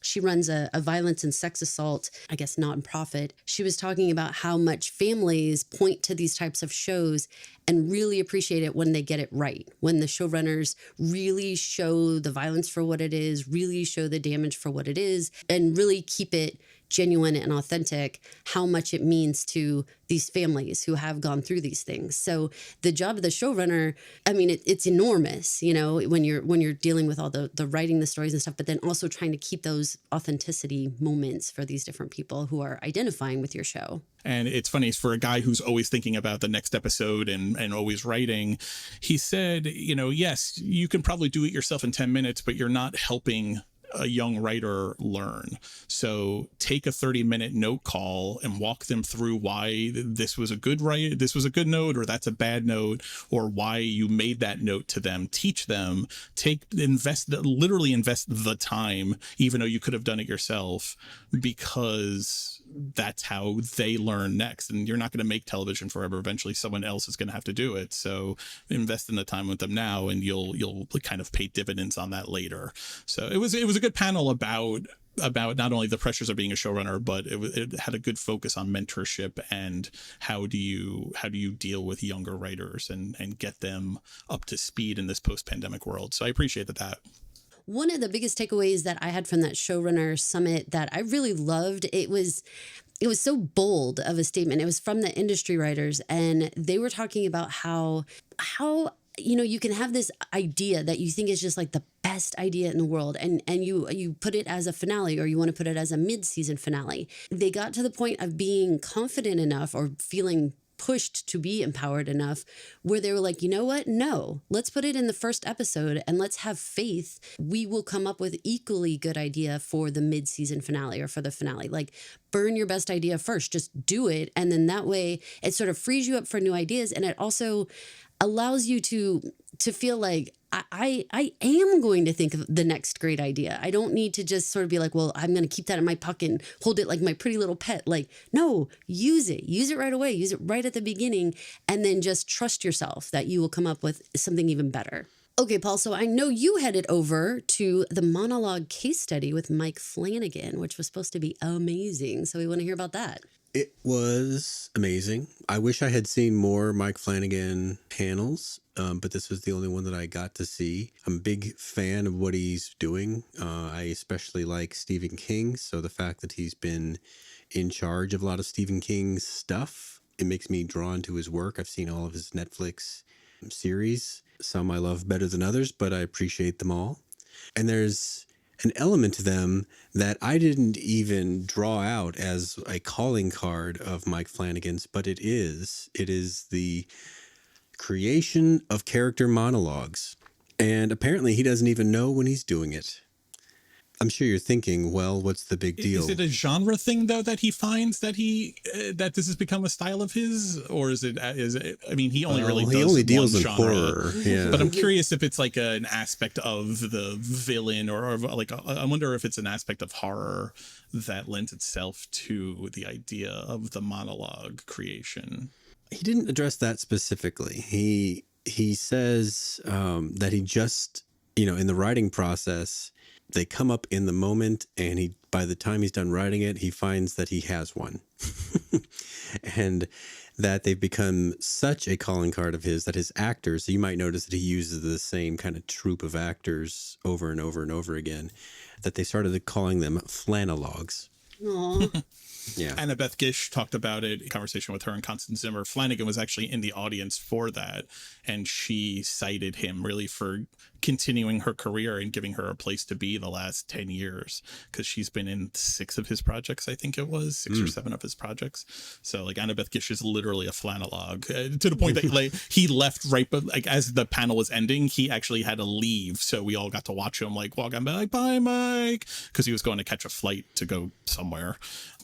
she runs a violence and sex assault, I guess, nonprofit. She was talking about how much families point to these types of shows and really appreciate it when they get it right, when the showrunners really show the violence for what it is, really show the damage for what it is, and really keep it genuine and authentic, how much it means to these families who have gone through these things. So the job of the showrunner, I mean, it's enormous, you know, when you're dealing with all the writing the stories and stuff, but then also trying to keep those authenticity moments for these different people who are identifying with your show. And it's funny, for a guy who's always thinking about the next episode and always writing, he said, you know, yes, you can probably do it yourself in 10 minutes, but you're not helping a young writer learn. So take a 30-minute note call and walk them through why this was a good note, or that's a bad note, or why you made that note to them. Teach them, literally invest the time, even though you could have done it yourself, because that's how they learn next. And you're not going to make television forever. Eventually someone else is going to have to do it. So invest in the time with them now, and you'll kind of pay dividends on that later. So it was a good panel about not only the pressures of being a showrunner, but it had a good focus on mentorship and how do you deal with younger writers and get them up to speed in this post-pandemic world. So I appreciated that. One of the biggest takeaways that I had from that showrunner summit that I really loved, it was so bold of a statement. It was from the industry writers, and they were talking about how you know, you can have this idea that you think is just like the best idea in the world, and you put it as a finale, or you want to put it as a mid-season finale. They got to the point of being confident enough, or feeling pushed to be empowered enough, where they were like, you know what? No, let's put it in the first episode, and let's have faith we will come up with equally good idea for the mid-season finale or for the finale. Like, burn your best idea first, just do it. And then that way it sort of frees you up for new ideas. And it also allows you to feel like I am going to think of the next great idea. I don't need to just sort of be like, well, I'm going to keep that in my pocket and hold it like my pretty little pet. Like, no, use it right away. Use it right at the beginning, and then just trust yourself that you will come up with something even better. Okay, Paul, so I know you headed over to the monologue case study with Mike Flanagan, which was supposed to be amazing. So we want to hear about that. It was amazing. I wish I had seen more Mike Flanagan panels, but this was the only one that I got to see. I'm a big fan of what he's doing. I especially like Stephen King, so the fact that he's been in charge of a lot of Stephen King's stuff, it makes me drawn to his work. I've seen all of his Netflix series. Some I love better than others, but I appreciate them all. And there's an element to them that I didn't even draw out as a calling card of Mike Flanagan's, but it is the creation of character monologues. And apparently he doesn't even know when he's doing it. I'm sure you're thinking, well, what's the big deal? Is it a genre thing, though, that he finds that that this has become a style of his, or is it? I mean, he only deals in horror. Yeah. But I'm curious if it's like an aspect of the villain, or like I wonder if it's an aspect of horror that lends itself to the idea of the monologue creation. He didn't address that specifically. He says that he just, in the writing process, they come up in the moment, and by the time he's done writing it, he finds that he has one. And that they've become such a calling card of his that his actors, you might notice that he uses the same kind of troupe of actors over and over and over again, that they started calling them flanologues. Aww. Yeah. Annabeth Gish talked about it in conversation with her and Constance Zimmer. Flanagan was actually in the audience for that, and she cited him really for continuing her career and giving her a place to be the last 10 years, because she's been in 6 of his projects, I think it was 6 or 7 of his projects. So like Annabeth Gish is literally a flanologue, to the point that like he left right, but like as the panel was ending, he actually had to leave, so we all got to watch him like walk on by, like, bye Mike, because he was going to catch a flight to go somewhere.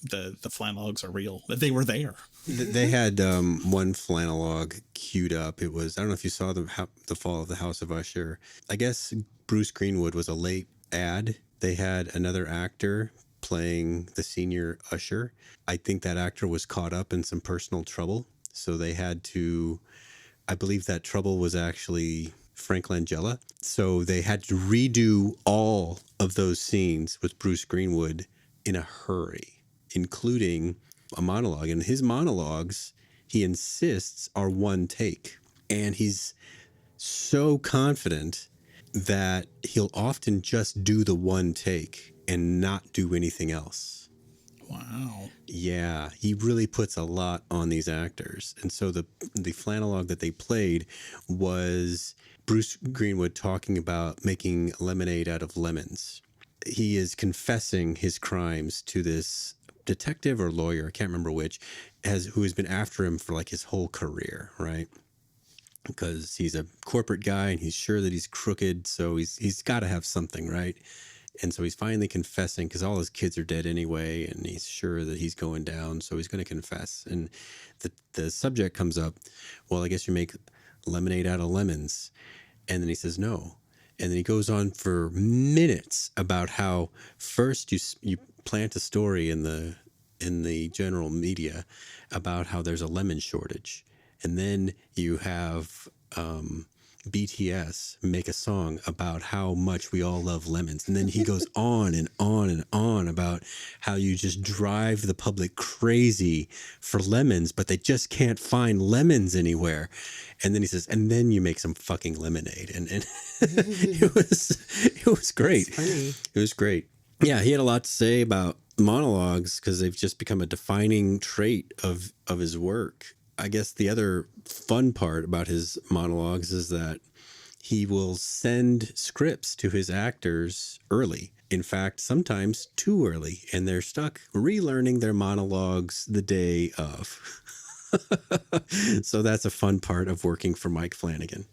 The flanologues are real. They were there. They had one flanologue queued up. It was, I don't know if you saw the Fall of the House of Usher. I guess Bruce Greenwood was a late ad. They had another actor playing the senior usher. I think that actor was caught up in some personal trouble, so they had to, I believe that trouble was actually Frank Langella. So they had to redo all of those scenes with Bruce Greenwood in a hurry, including a monologue. And his monologues, he insists, are one take. And he's so confident that he'll often just do the one take and not do anything else. Wow. Yeah, he really puts a lot on these actors. And so the flanologue that they played was Bruce Greenwood talking about making lemonade out of lemons. He is confessing his crimes to this detective or lawyer, I can't remember which, who has been after him for like his whole career, right? Because he's a corporate guy and he's sure that he's crooked, so he's got to have something, right? And so he's finally confessing because all his kids are dead anyway, and he's sure that he's going down, so he's going to confess. And the subject comes up, well, I guess you make lemonade out of lemons. And then he says no. And then he goes on for minutes about how first you plant a story in the general media about how there's a lemon shortage. And then you have BTS make a song about how much we all love lemons. And then he goes on and on and on about how you just drive the public crazy for lemons, but they just can't find lemons anywhere. And then he says, and then you make some fucking lemonade. And it was great. It's funny. It was great. Yeah, he had a lot to say about monologues because they've just become a defining trait of his work. I guess the other fun part about his monologues is that he will send scripts to his actors early. In fact, sometimes too early, and they're stuck relearning their monologues the day of. So that's a fun part of working for Mike Flanagan.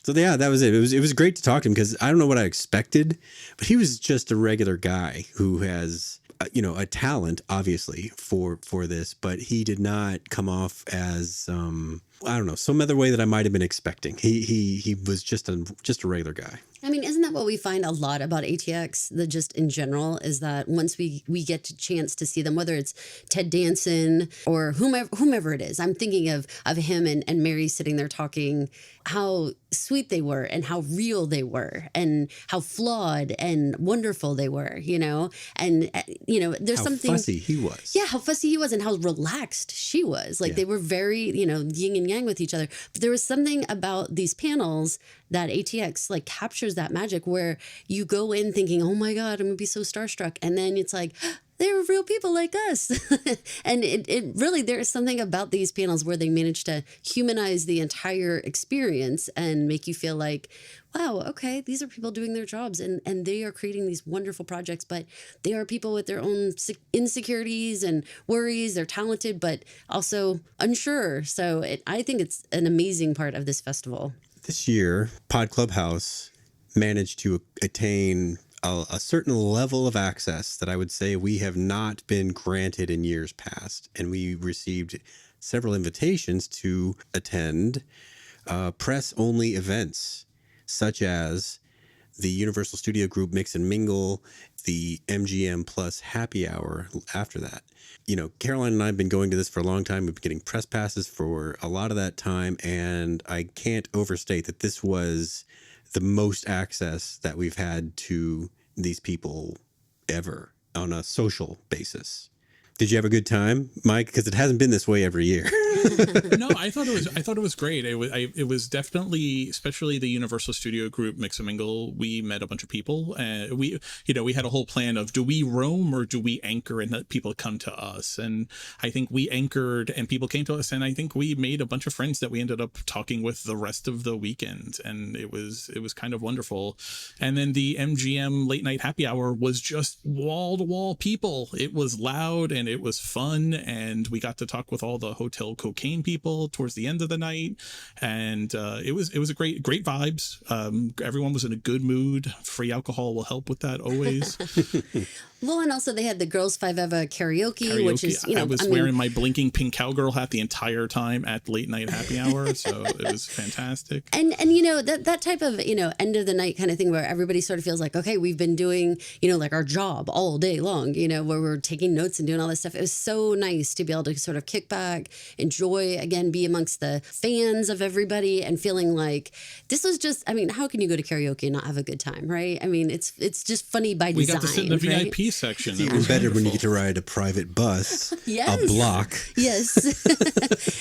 So yeah, that was it. It was great to talk to him because I don't know what I expected, but he was just a regular guy who has a talent obviously for this, but he did not come off as I don't know, some other way that I might have been expecting. He was just a regular guy. I mean, isn't that what we find a lot about ATX, just in general, is that once we get a chance to see them, whether it's Ted Danson or whomever it is, I'm thinking of him and Mary sitting there talking, how sweet they were and how real they were and how flawed and wonderful they were, and, there's how something. How fussy he was. Yeah, how fussy he was and how relaxed she was. Like they were very, yin and yang with each other. But there was something about these panels that ATX like captures that magic where you go in thinking, oh my God, I'm gonna be so starstruck. And then it's like, they're real people like us. And it really, there is something about these panels where they manage to humanize the entire experience and make you feel like, wow, okay, these are people doing their jobs and they are creating these wonderful projects, but they are people with their own insecurities and worries. They're talented, but also unsure. So I think it's an amazing part of this festival. This year, Pod Clubhouse managed to attain a certain level of access that I would say we have not been granted in years past. And we received several invitations to attend press-only events, such as the Universal Studio Group Mix and Mingle, the MGM Plus Happy Hour after that. Caroline and I have been going to this for a long time. We've been getting press passes for a lot of that time. And I can't overstate that this was the most access that we've had to these people ever on a social basis. Did you have a good time, Mike? Because it hasn't been this way every year. No, I thought it was great. It was definitely, especially the Universal Studio Group Mix and Mingle. We met a bunch of people, and we had a whole plan of, do we roam or do we anchor and let people come to us? And I think we anchored and people came to us, and I think we made a bunch of friends that we ended up talking with the rest of the weekend, and it was kind of wonderful. And then the MGM late night happy hour was just wall to wall people. It was loud and it was fun, and we got to talk with all the Hotel Cocaine people towards the end of the night, and it was a great vibes. Everyone was in a good mood. Free alcohol will help with that always. Well, and also they had the Girls Five Eva karaoke, which is, I was wearing my blinking pink cowgirl hat the entire time at late night happy hour, so it was fantastic. And that type of end of the night kind of thing where everybody sort of feels like, okay, we've been doing like our job all day long, where we're taking notes and doing all this stuff. It was so nice to be able to sort of kick back, enjoy, again, be amongst the fans of everybody and feeling like this was just, I mean, how can you go to karaoke and not have a good time, right? I mean, it's just funny by We design. got to sit in the right? VIP section. It's even better when you get to ride a private bus, Yes. a block. Yes.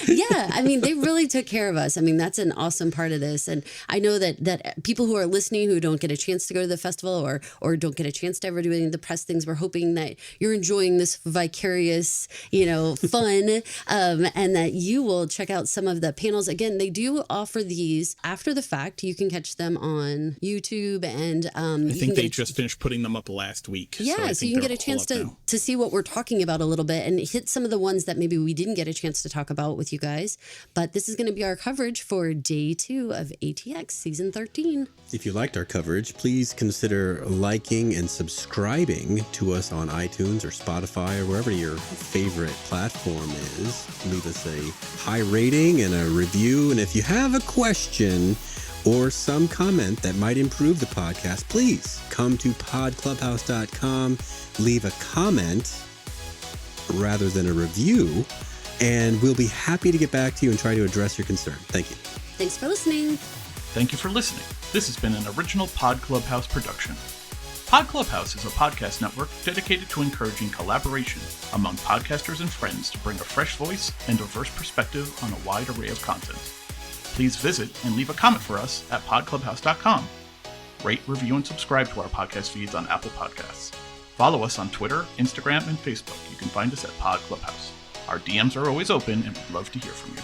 Yeah. I mean, they really took care of us. I mean, that's an awesome part of this. And I know that people who are listening who don't get a chance to go to the festival or don't get a chance to ever do any of the press things, we're hoping that you're enjoying this vicarious, fun, and that you will check out some of the panels. Again, they do offer these after the fact. You can catch them on YouTube, and I think they just finished putting them up last week. Yeah, so you can get a chance to see what we're talking about a little bit and hit some of the ones that maybe we didn't get a chance to talk about with you guys. But this is going to be our coverage for day 2 of ATX season 13. If you liked our coverage, please consider liking and subscribing to us on iTunes or Spotify or wherever your favorite platform is. Leave us a high rating and a review. And if you have a question or some comment that might improve the podcast, please come to podclubhouse.com, leave a comment rather than a review, and we'll be happy to get back to you and try to address your concern. Thank you. Thanks for listening. Thank you for listening. This has been an original Pod Clubhouse production. Pod Clubhouse is a podcast network dedicated to encouraging collaboration among podcasters and friends to bring a fresh voice and diverse perspective on a wide array of content. Please visit and leave a comment for us at podclubhouse.com. Rate, review, and subscribe to our podcast feeds on Apple Podcasts. Follow us on Twitter, Instagram, and Facebook. You can find us at Pod Clubhouse. Our DMs are always open, and we'd love to hear from you.